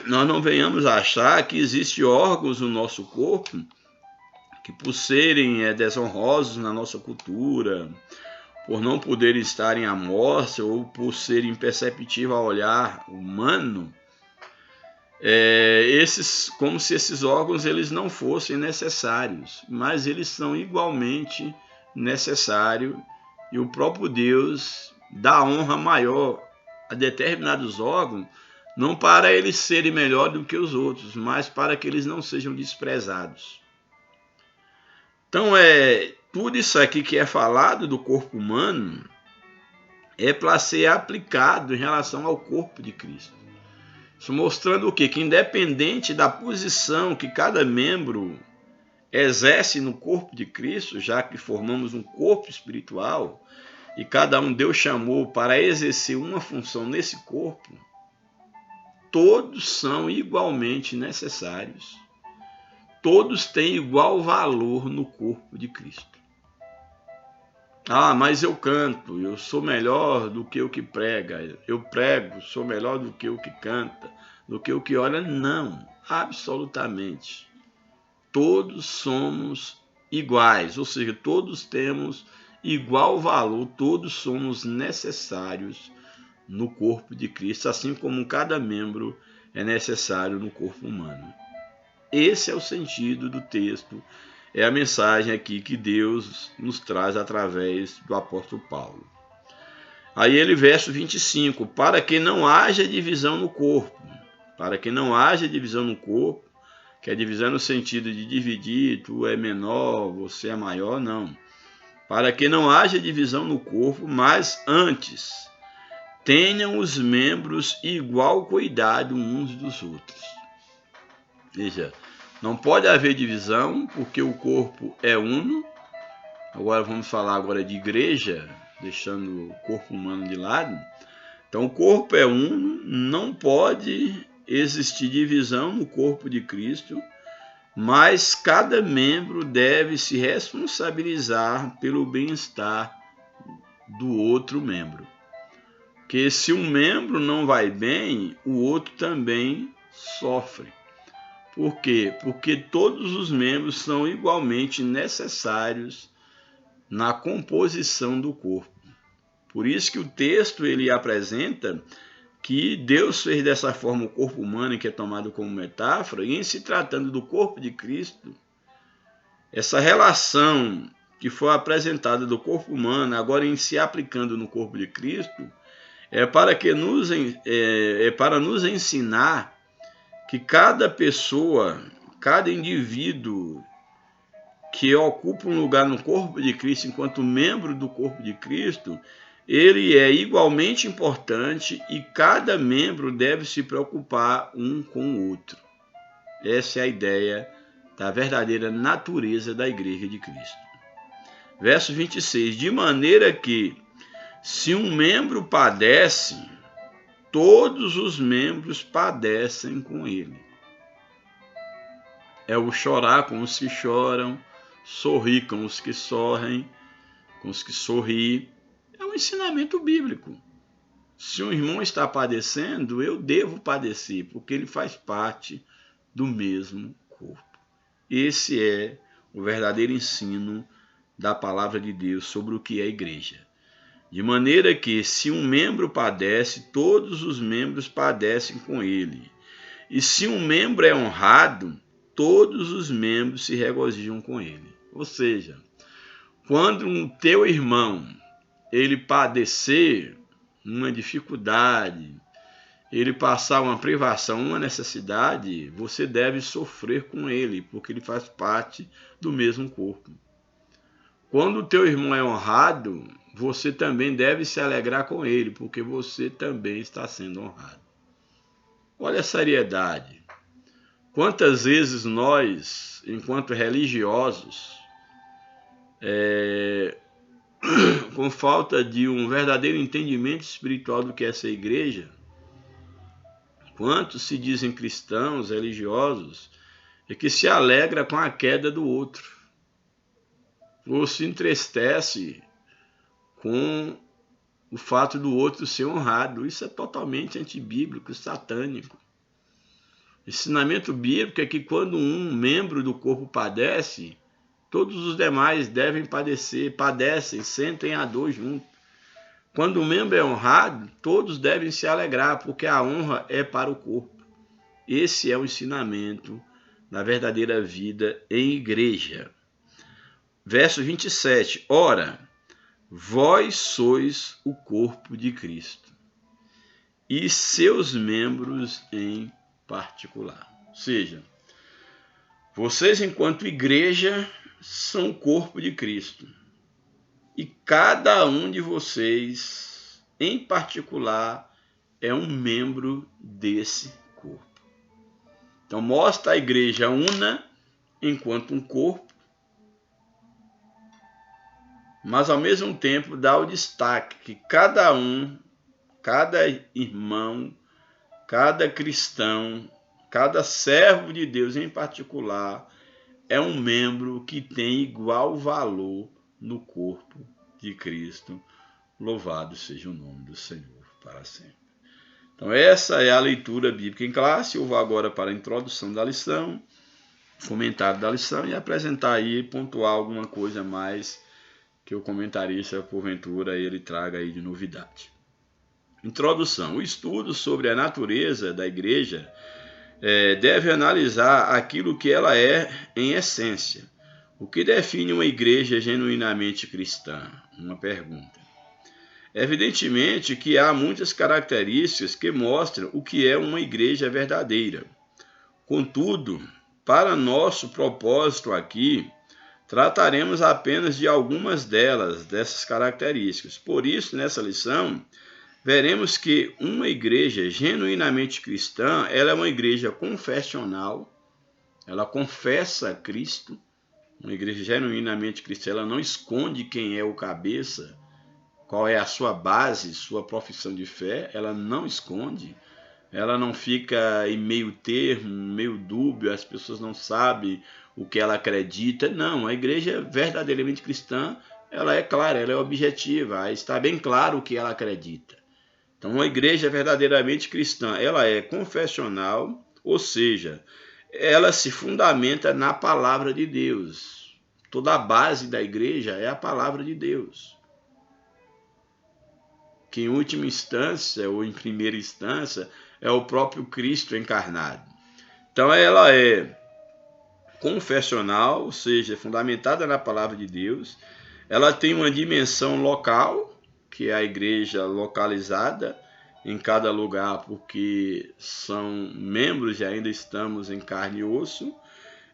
nós não venhamos a achar que existem órgãos no nosso corpo que, por serem desonrosos na nossa cultura, por não poderem estar à mostra ou por serem imperceptíveis ao olhar humano, como se esses órgãos eles não fossem necessários, mas eles são igualmente necessários, e o próprio Deus dá honra maior a determinados órgãos, não para eles serem melhor do que os outros, mas para que eles não sejam desprezados. Então, tudo isso aqui que é falado do corpo humano é para ser aplicado em relação ao corpo de Cristo. Isso mostrando o quê? Que independente da posição que cada membro exerce no corpo de Cristo, já que formamos um corpo espiritual e cada um Deus chamou para exercer uma função nesse corpo, todos são igualmente necessários. todos têm igual valor no corpo de Cristo. Ah, mas eu canto, eu sou melhor do que o que prega, eu prego, sou melhor do que o que canta, do que o que ora. Não, absolutamente. Todos somos iguais, ou seja, todos temos igual valor, todos somos necessários no corpo de Cristo, assim como cada membro é necessário no corpo humano. Esse é o sentido do texto, é a mensagem aqui que Deus nos traz através do apóstolo Paulo. Aí ele, verso 25, para que não haja divisão no corpo, para que não haja divisão no corpo, que é divisão no sentido de dividir, tu é menor, você é maior, não. Para que não haja divisão no corpo, mas antes tenham os membros igual cuidado uns dos outros. Veja, não pode haver divisão, porque o corpo é uno. Agora vamos falar agora de igreja, deixando o corpo humano de lado. Então o corpo é uno, não pode existir divisão no corpo de Cristo, mas cada membro deve se responsabilizar pelo bem-estar do outro membro. Porque se um membro não vai bem, o outro também sofre. Por quê? Porque todos os membros são igualmente necessários na composição do corpo. Por isso que o texto ele apresenta que Deus fez dessa forma o corpo humano, que é tomado como metáfora, e em se tratando do corpo de Cristo, essa relação que foi apresentada do corpo humano, agora em se aplicando no corpo de Cristo, é para nos ensinar que cada pessoa, cada indivíduo que ocupa um lugar no corpo de Cristo, enquanto membro do corpo de Cristo, ele é igualmente importante e cada membro deve se preocupar um com o outro. Essa é a ideia da verdadeira natureza da Igreja de Cristo. Verso 26, de maneira que, se um membro padece, todos os membros padecem com ele. É o chorar com os que choram, sorrir com os que sorrem, com os que sorriem. É um ensinamento bíblico. Se um irmão está padecendo, eu devo padecer, porque ele faz parte do mesmo corpo. Esse é o verdadeiro ensino da palavra de Deus sobre o que é a igreja. De maneira que, se um membro padece, todos os membros padecem com ele. E se um membro é honrado, todos os membros se regozijam com ele. Ou seja, quando um teu irmão ele padecer uma dificuldade, ele passar uma privação, uma necessidade, você deve sofrer com ele, porque ele faz parte do mesmo corpo. Quando o teu irmão é honrado, você também deve se alegrar com ele, porque você também está sendo honrado. Olha a seriedade. Quantas vezes nós, enquanto religiosos, com falta de um verdadeiro entendimento espiritual do que é essa igreja, quantos se dizem cristãos, religiosos, e que se alegra com a queda do outro, ou se entristece com o fato do outro ser honrado. Isso é totalmente antibíblico, satânico. O ensinamento bíblico é que quando um membro do corpo padece, todos os demais devem padecer, padecem, sentem a dor junto. Quando o membro é honrado, todos devem se alegrar, porque a honra é para o corpo. Esse é o ensinamento da verdadeira vida em igreja. Verso 27. Ora, vós sois o corpo de Cristo, e seus membros em particular. Ou seja, vocês, enquanto igreja, são o corpo de Cristo. E cada um de vocês, em particular, é um membro desse corpo. Então, mostra a igreja una enquanto um corpo, mas ao mesmo tempo dá o destaque que cada um, cada irmão, cada cristão, cada servo de Deus em particular, é um membro que tem igual valor no corpo de Cristo. Louvado seja o nome do Senhor para sempre. Então essa é a leitura bíblica em classe. Eu vou agora para a introdução da lição, comentário da lição e apresentar aí, pontuar alguma coisa mais que o comentarista, porventura, ele traga aí de novidade. Introdução. O estudo sobre a natureza da igreja deve analisar aquilo que ela é em essência. O que define uma igreja genuinamente cristã? Uma pergunta. Evidentemente que há muitas características que mostram o que é uma igreja verdadeira. Contudo, para nosso propósito aqui, trataremos apenas de algumas dessas características. Por isso, nessa lição, veremos que uma igreja genuinamente cristã, ela é uma igreja confessional, ela confessa Cristo. Uma igreja genuinamente cristã, ela não esconde quem é o cabeça, qual é a sua base, sua profissão de fé, ela não esconde, ela não fica em meio termo, meio dúbio, as pessoas não sabem o que ela acredita. Não, a igreja verdadeiramente cristã, ela é clara, ela é objetiva, está bem claro o que ela acredita. Então, uma igreja verdadeiramente cristã, ela é confessional, ou seja, ela se fundamenta na palavra de Deus. Toda a base da igreja é a palavra de Deus, que em última instância, ou em primeira instância, é o próprio Cristo encarnado. Então ela é confessional, ou seja, fundamentada na palavra de Deus. Ela tem uma dimensão local, que é a igreja localizada em cada lugar, porque são membros e ainda estamos em carne e osso.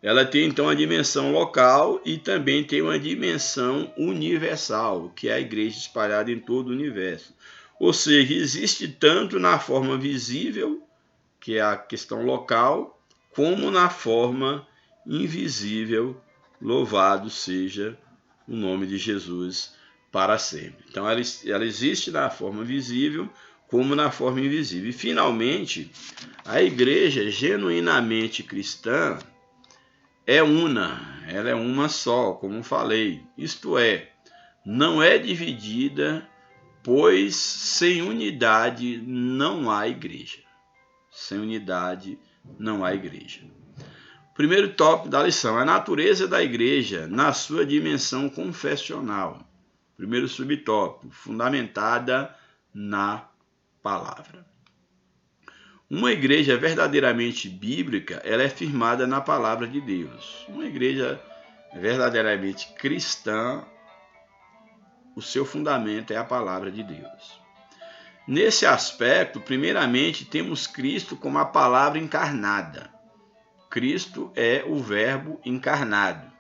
Ela tem então a dimensão local e também tem uma dimensão universal, que é a igreja espalhada em todo o universo. Ou seja, existe tanto na forma visível, que é a questão local, como na forma invisível. Louvado seja o nome de Jesus para sempre. Então ela existe na forma visível como na forma invisível. E finalmente, a igreja genuinamente cristã é una, ela é uma só, como falei. Isto é, não é dividida, pois sem unidade não há igreja. Sem unidade não há igreja. Primeiro tópico da lição, a natureza da igreja na sua dimensão confessional. Primeiro subtópico, fundamentada na palavra. Uma igreja verdadeiramente bíblica, ela é firmada na palavra de Deus. Uma igreja verdadeiramente cristã, o seu fundamento é a palavra de Deus. Nesse aspecto, primeiramente, temos Cristo como a palavra encarnada. Cristo é o verbo encarnado.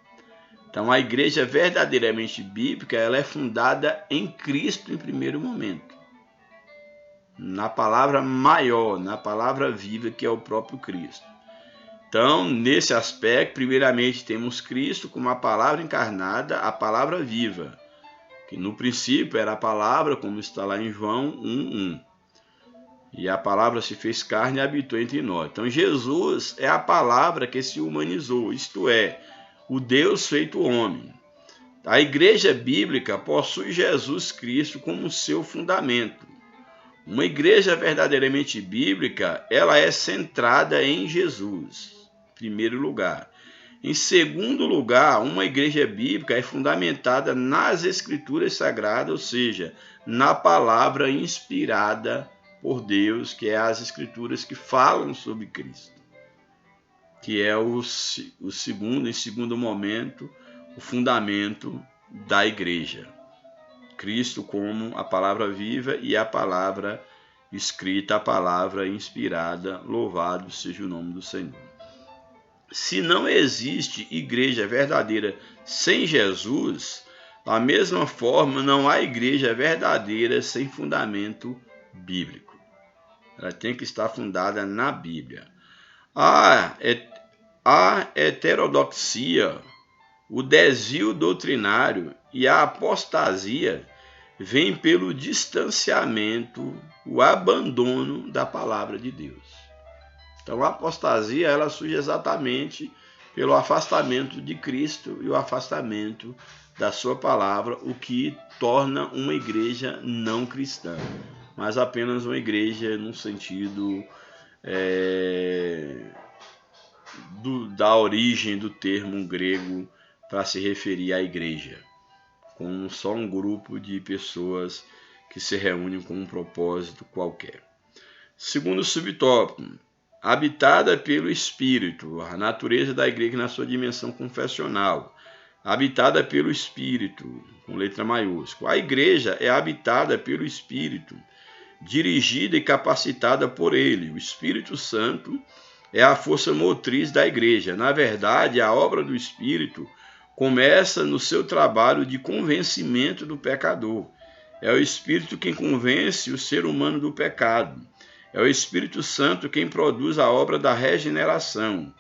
Então, a igreja verdadeiramente bíblica, ela é fundada em Cristo em primeiro momento. Na palavra maior, na palavra viva, que é o próprio Cristo. Então, nesse aspecto, primeiramente temos Cristo como a palavra encarnada, a palavra viva, que no princípio era a palavra, como está lá em João 1:1. E a palavra se fez carne e habitou entre nós. Então, Jesus é a palavra que se humanizou, isto é, o Deus feito homem. A igreja bíblica possui Jesus Cristo como seu fundamento. Uma igreja verdadeiramente bíblica, ela é centrada em Jesus, em primeiro lugar. Em segundo lugar, uma igreja bíblica é fundamentada nas Escrituras Sagradas, ou seja, na palavra inspirada por Deus, que é as Escrituras que falam sobre Cristo, que é em segundo momento, o fundamento da igreja. Cristo como a palavra viva e a palavra escrita, a palavra inspirada, louvado seja o nome do Senhor. Se não existe igreja verdadeira sem Jesus, da mesma forma não há igreja verdadeira sem fundamento bíblico. Ela tem que estar fundada na Bíblia. A heterodoxia, o desvio doutrinário e a apostasia vêm pelo distanciamento, o abandono da palavra de Deus. Então a apostasia ela surge exatamente pelo afastamento de Cristo e o afastamento da sua palavra, o que torna uma igreja não cristã, mas apenas uma igreja no sentido da origem do termo grego para se referir à igreja, com só um grupo de pessoas que se reúnem com um propósito qualquer. Segundo subtópico, habitada pelo Espírito, a natureza da igreja na sua dimensão confessional, habitada pelo Espírito, com letra maiúscula. A igreja é habitada pelo Espírito, dirigida e capacitada por ele. O Espírito Santo é a força motriz da igreja. Na verdade, a obra do Espírito começa no seu trabalho de convencimento do pecador. É o Espírito quem convence o ser humano do pecado. É o Espírito Santo quem produz a obra da regeneração.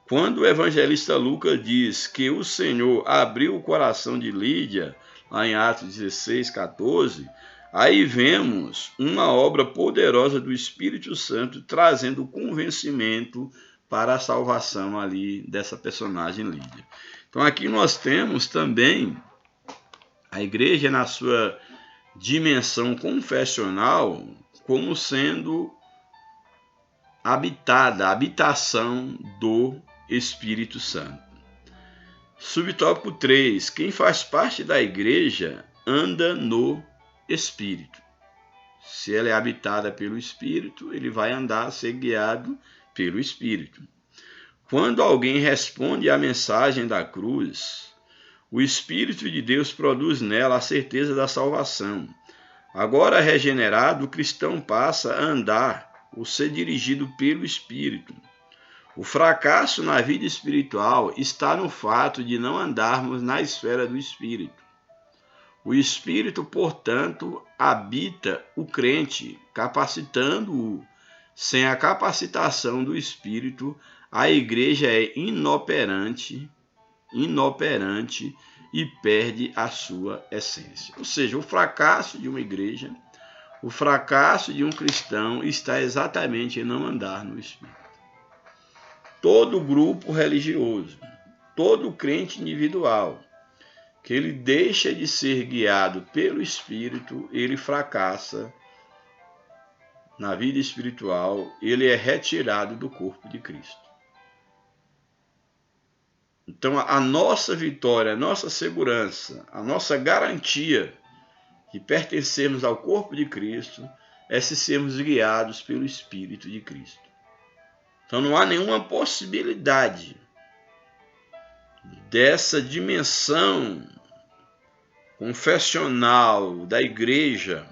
Quando o evangelista Lucas diz que o Senhor abriu o coração de Lídia, lá em Atos 16, 14, aí vemos uma obra poderosa do Espírito Santo trazendo convencimento para a salvação ali dessa personagem Lídia. Então aqui nós temos também a igreja na sua dimensão confessional como sendo habitada, a habitação do Espírito Santo. Subtópico 3. Quem faz parte da igreja anda no Espírito. Se ela é habitada pelo Espírito, ele vai andar, ser guiado pelo Espírito. Quando alguém responde à mensagem da cruz, o Espírito de Deus produz nela a certeza da salvação. Agora regenerado, o cristão passa a andar, ou ser dirigido pelo Espírito. O fracasso na vida espiritual está no fato de não andarmos na esfera do Espírito. O Espírito, portanto, habita o crente, capacitando-o. Sem a capacitação do Espírito, a igreja é inoperante e perde a sua essência. Ou seja, o fracasso de uma igreja, o fracasso de um cristão está exatamente em não andar no Espírito. Todo grupo religioso, todo crente individual, que ele deixa de ser guiado pelo Espírito, ele fracassa na vida espiritual, ele é retirado do corpo de Cristo. Então, a nossa vitória, a nossa segurança, a nossa garantia de pertencermos ao corpo de Cristo é se sermos guiados pelo Espírito de Cristo. Então, não há nenhuma possibilidade dessa dimensão confessional da igreja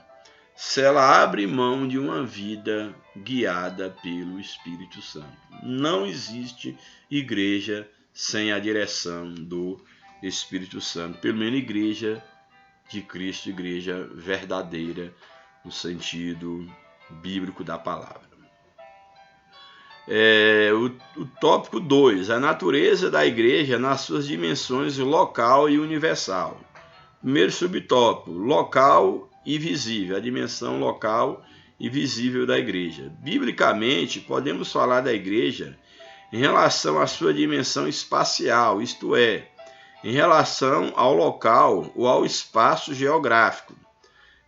se ela abre mão de uma vida guiada pelo Espírito Santo. Não existe igreja sem a direção do Espírito Santo, pelo menos igreja de Cristo, igreja verdadeira, no sentido bíblico da palavra. O tópico 2, a natureza da igreja nas suas dimensões local e universal. Primeiro subtópico, local e visível, a dimensão local e visível da igreja. Biblicamente, podemos falar da igreja em relação à sua dimensão espacial, isto é, em relação ao local ou ao espaço geográfico.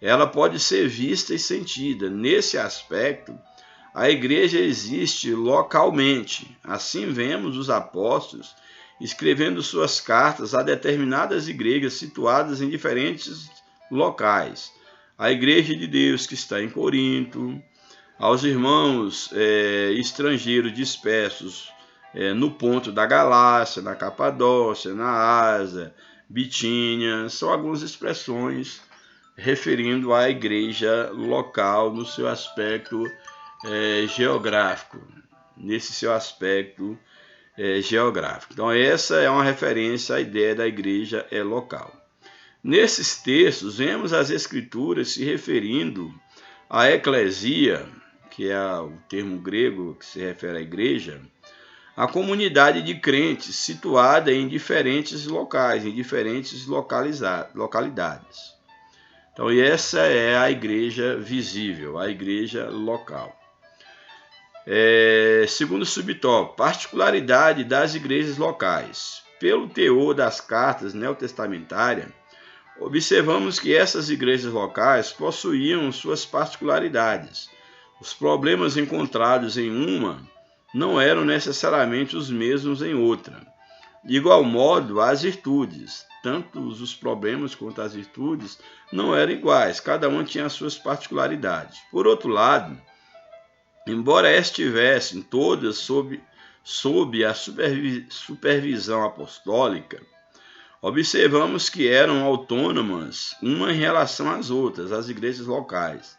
Ela pode ser vista e sentida. Nesse aspecto, a igreja existe localmente. Assim vemos os apóstolos escrevendo suas cartas a determinadas igrejas situadas em diferentes locais. A igreja de Deus que está em Corinto, aos irmãos estrangeiros dispersos no ponto da Galácia, na Capadócia, na Ásia, Bitínia, são algumas expressões referindo à igreja local no seu aspecto geográfico, nesse seu aspecto geográfico. Então essa é uma referência à ideia da igreja local. Nesses textos vemos as escrituras se referindo à eclesia, que é o termo grego que se refere à igreja, a comunidade de crentes situada em diferentes locais, em diferentes localidades. Então, essa é a igreja visível, a igreja local. Segundo subtópico, particularidade das igrejas locais. Pelo teor das cartas neotestamentárias, observamos que essas igrejas locais possuíam suas particularidades. Os problemas encontrados em uma não eram necessariamente os mesmos em outra. De igual modo, as virtudes, tanto os problemas quanto as virtudes, não eram iguais, cada uma tinha as suas particularidades. Por outro lado, embora estivessem todas sob a supervisão apostólica, observamos que eram autônomas uma em relação às outras, as igrejas locais.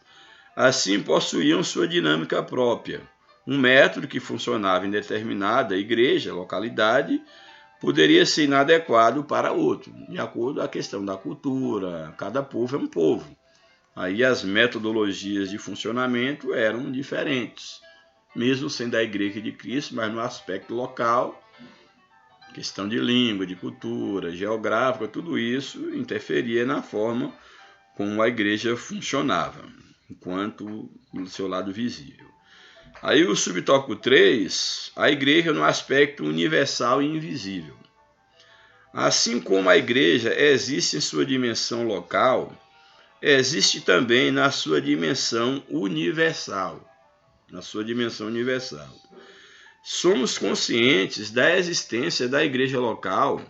Assim, possuíam sua dinâmica própria. Um método que funcionava em determinada igreja, localidade, poderia ser inadequado para outro, de acordo com a questão da cultura. Cada povo é um povo. Aí as metodologias de funcionamento eram diferentes, mesmo sendo a Igreja de Cristo, mas no aspecto local, questão de língua, de cultura, geográfica, tudo isso interferia na forma como a igreja funcionava, enquanto no seu lado visível. Aí o subtópico 3, a igreja no aspecto universal e invisível. Assim como a igreja existe em sua dimensão local, existe também na sua dimensão universal. Somos conscientes da existência da igreja local,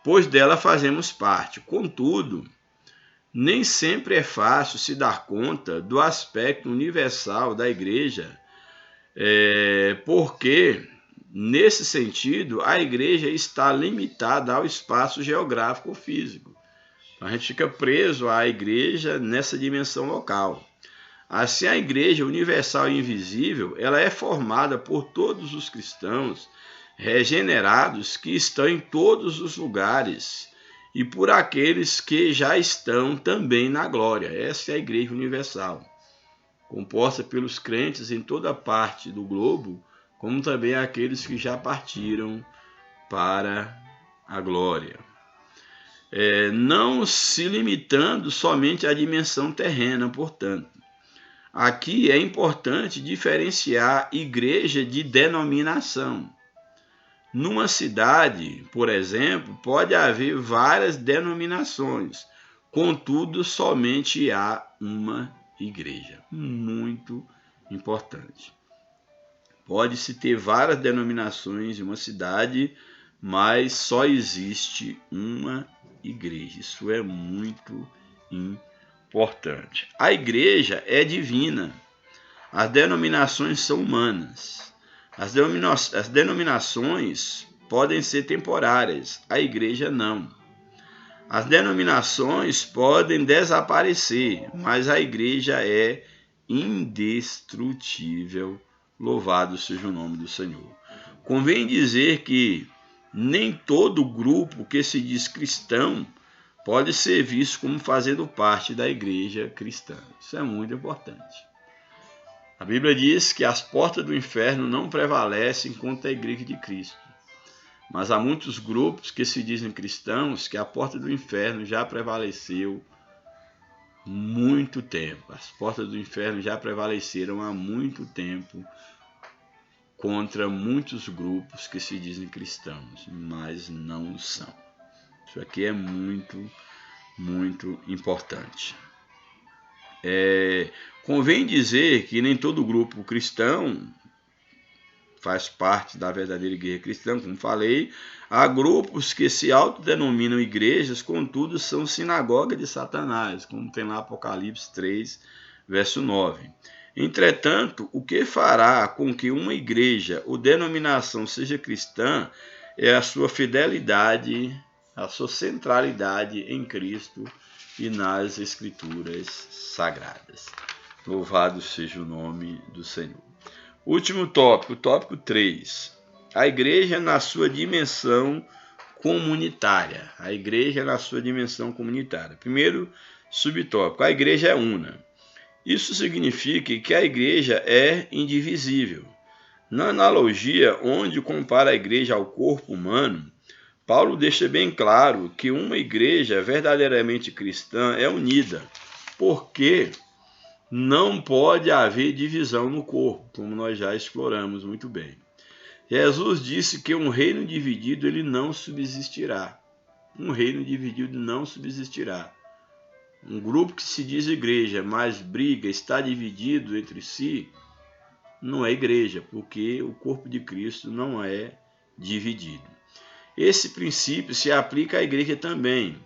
pois dela fazemos parte. Contudo, nem sempre é fácil se dar conta do aspecto universal da igreja, porque, nesse sentido, a igreja está limitada ao espaço geográfico ou físico. Então, a gente fica preso à igreja nessa dimensão local. Assim, a igreja universal e invisível, ela é formada por todos os cristãos regenerados que estão em todos os lugares e por aqueles que já estão também na glória. Essa é a igreja universal, composta pelos crentes em toda parte do globo, como também aqueles que já partiram para a glória. Não se limitando somente à dimensão terrena, portanto. Aqui é importante diferenciar igreja de denominação. Numa cidade, por exemplo, pode haver várias denominações, contudo, somente há uma igreja. Muito importante. Pode-se ter várias denominações em uma cidade, mas só existe uma igreja. Isso é muito importante. A igreja é divina. As denominações são humanas. As denominações podem ser temporárias. A igreja não. As denominações podem desaparecer, mas a igreja é indestrutível. Louvado seja o nome do Senhor. Convém dizer que nem todo grupo que se diz cristão pode ser visto como fazendo parte da igreja cristã. Isso é muito importante. A Bíblia diz que as portas do inferno não prevalecem contra a igreja de Cristo. Mas há muitos grupos que se dizem cristãos que a porta do inferno já prevaleceu muito tempo. As portas do inferno já prevaleceram há muito tempo contra muitos grupos que se dizem cristãos, mas não são. Isso aqui é muito, muito importante. Convém dizer que nem todo grupo cristão faz parte da verdadeira igreja cristã, como falei. Há grupos que se autodenominam igrejas, contudo são sinagoga de Satanás, como tem lá Apocalipse 3, verso 9. Entretanto, o que fará com que uma igreja ou denominação seja cristã é a sua fidelidade, a sua centralidade em Cristo e nas Escrituras Sagradas. Louvado seja o nome do Senhor. Último tópico, tópico 3. A igreja na sua dimensão comunitária. A igreja na sua dimensão comunitária. Primeiro subtópico, a igreja é una. Isso significa que a igreja é indivisível. Na analogia onde compara a igreja ao corpo humano, Paulo deixa bem claro que uma igreja verdadeiramente cristã é unida, porque não pode haver divisão no corpo, como nós já exploramos muito bem. Jesus disse que um reino dividido ele não subsistirá. Um reino dividido não subsistirá. Um grupo que se diz igreja, mas briga, está dividido entre si, não é igreja, porque o corpo de Cristo não é dividido. Esse princípio se aplica à igreja também.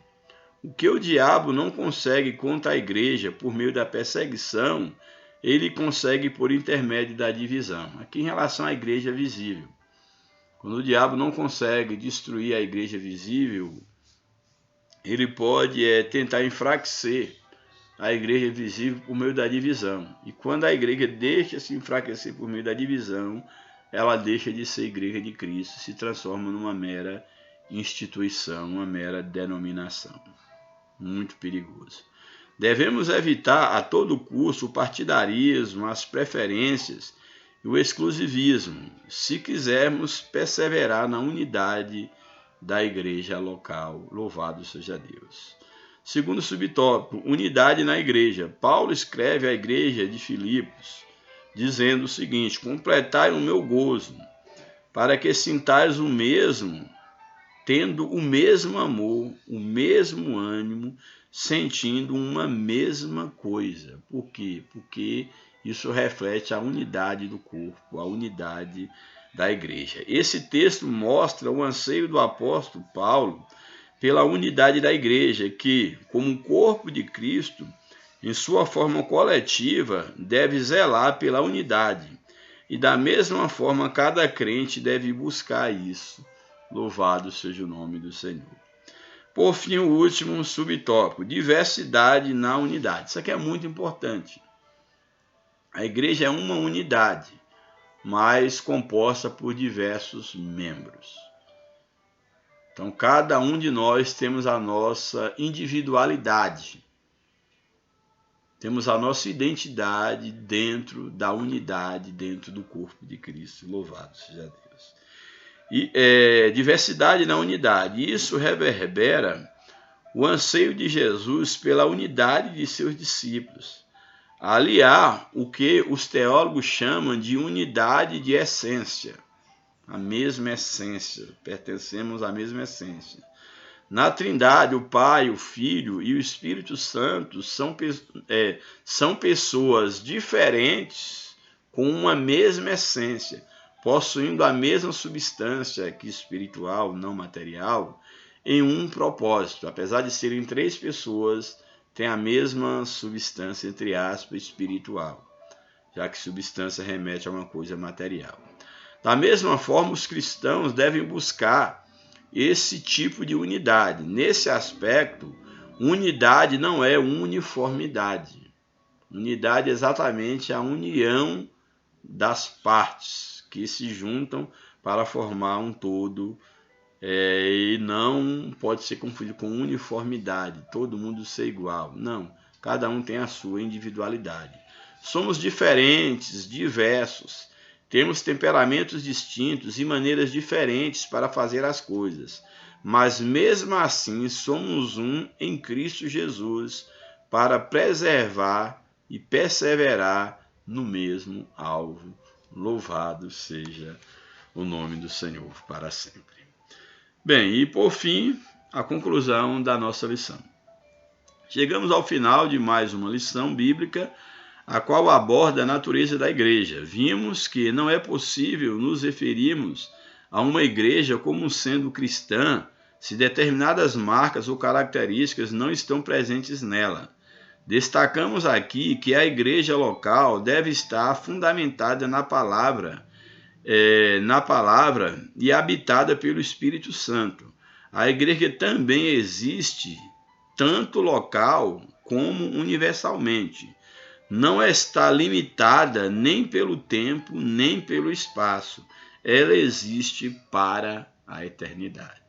O que o diabo não consegue contra a igreja por meio da perseguição, ele consegue por intermédio da divisão. Aqui em relação à igreja visível. Quando o diabo não consegue destruir a igreja visível, ele pode tentar enfraquecer a igreja visível por meio da divisão. E quando a igreja deixa se enfraquecer por meio da divisão, ela deixa de ser igreja de Cristo, se transforma numa mera instituição, uma mera denominação. Muito perigoso. Devemos evitar a todo custo o partidarismo, as preferências e o exclusivismo, se quisermos perseverar na unidade da igreja local. Louvado seja Deus. Segundo subtópico, unidade na igreja. Paulo escreve à igreja de Filipos, dizendo o seguinte: completai o meu gozo, para que sintais o mesmo, tendo o mesmo amor, o mesmo ânimo, sentindo uma mesma coisa. Por quê? Porque isso reflete a unidade do corpo, a unidade da igreja. Esse texto mostra o anseio do apóstolo Paulo pela unidade da igreja, que, como corpo de Cristo, em sua forma coletiva, deve zelar pela unidade. E da mesma forma, cada crente deve buscar isso. Louvado seja o nome do Senhor. Por fim, o último subtópico, diversidade na unidade. Isso aqui é muito importante. A igreja é uma unidade, mas composta por diversos membros. Então, cada um de nós temos a nossa individualidade. Temos a nossa identidade dentro da unidade, dentro do corpo de Cristo. Louvado seja Deus. E diversidade na unidade. Isso reverbera o anseio de Jesus pela unidade de seus discípulos. Ali há o que os teólogos chamam de unidade de essência. A mesma essência, pertencemos à mesma essência. Na Trindade, o Pai, o Filho e o Espírito Santo são pessoas diferentes com uma mesma essência, possuindo a mesma substância que espiritual, não material, em um propósito. Apesar de serem três pessoas, têm a mesma substância, entre aspas, espiritual, já que substância remete a uma coisa material. Da mesma forma, os cristãos devem buscar esse tipo de unidade. Nesse aspecto, unidade não é uniformidade. Unidade é exatamente a união das partes que se juntam para formar um todo, e não pode ser confundido com uniformidade, todo mundo ser igual. Não, cada um tem a sua individualidade. Somos diferentes, diversos, temos temperamentos distintos e maneiras diferentes para fazer as coisas, mas mesmo assim somos um em Cristo Jesus para preservar e perseverar no mesmo alvo. Louvado seja o nome do Senhor para sempre. Bem, e por fim, a conclusão da nossa lição. Chegamos ao final de mais uma lição bíblica, a qual aborda a natureza da igreja. Vimos que não é possível nos referirmos a uma igreja como sendo cristã se determinadas marcas ou características não estão presentes nela. Destacamos aqui que a igreja local deve estar fundamentada na palavra e habitada pelo Espírito Santo. A igreja também existe tanto local como universalmente. Não está limitada nem pelo tempo, nem pelo espaço. Ela existe para a eternidade.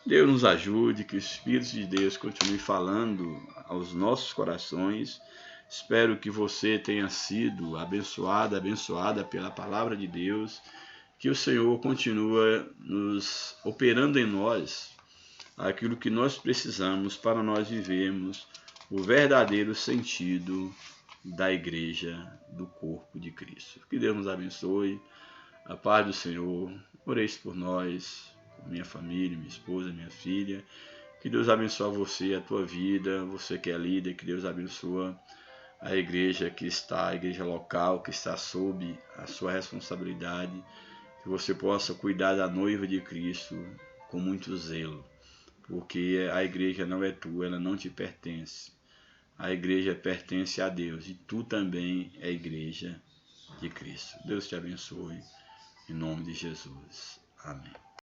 Deus nos ajude, que o Espírito de Deus continue falando aos nossos corações. Espero que você tenha sido abençoado, abençoada pela palavra de Deus. Que o Senhor continue nos operando em nós aquilo que nós precisamos para nós vivermos o verdadeiro sentido da igreja do corpo de Cristo. Que Deus nos abençoe. A paz do Senhor. Orei por nós, por minha família, minha esposa, minha filha. Que Deus abençoe você, a tua vida, você que é líder, que Deus abençoe a igreja que está, a igreja local que está sob a sua responsabilidade, que você possa cuidar da noiva de Cristo com muito zelo, porque a igreja não é tua, ela não te pertence. A igreja pertence a Deus e tu também é igreja de Cristo. Deus te abençoe, em nome de Jesus. Amém.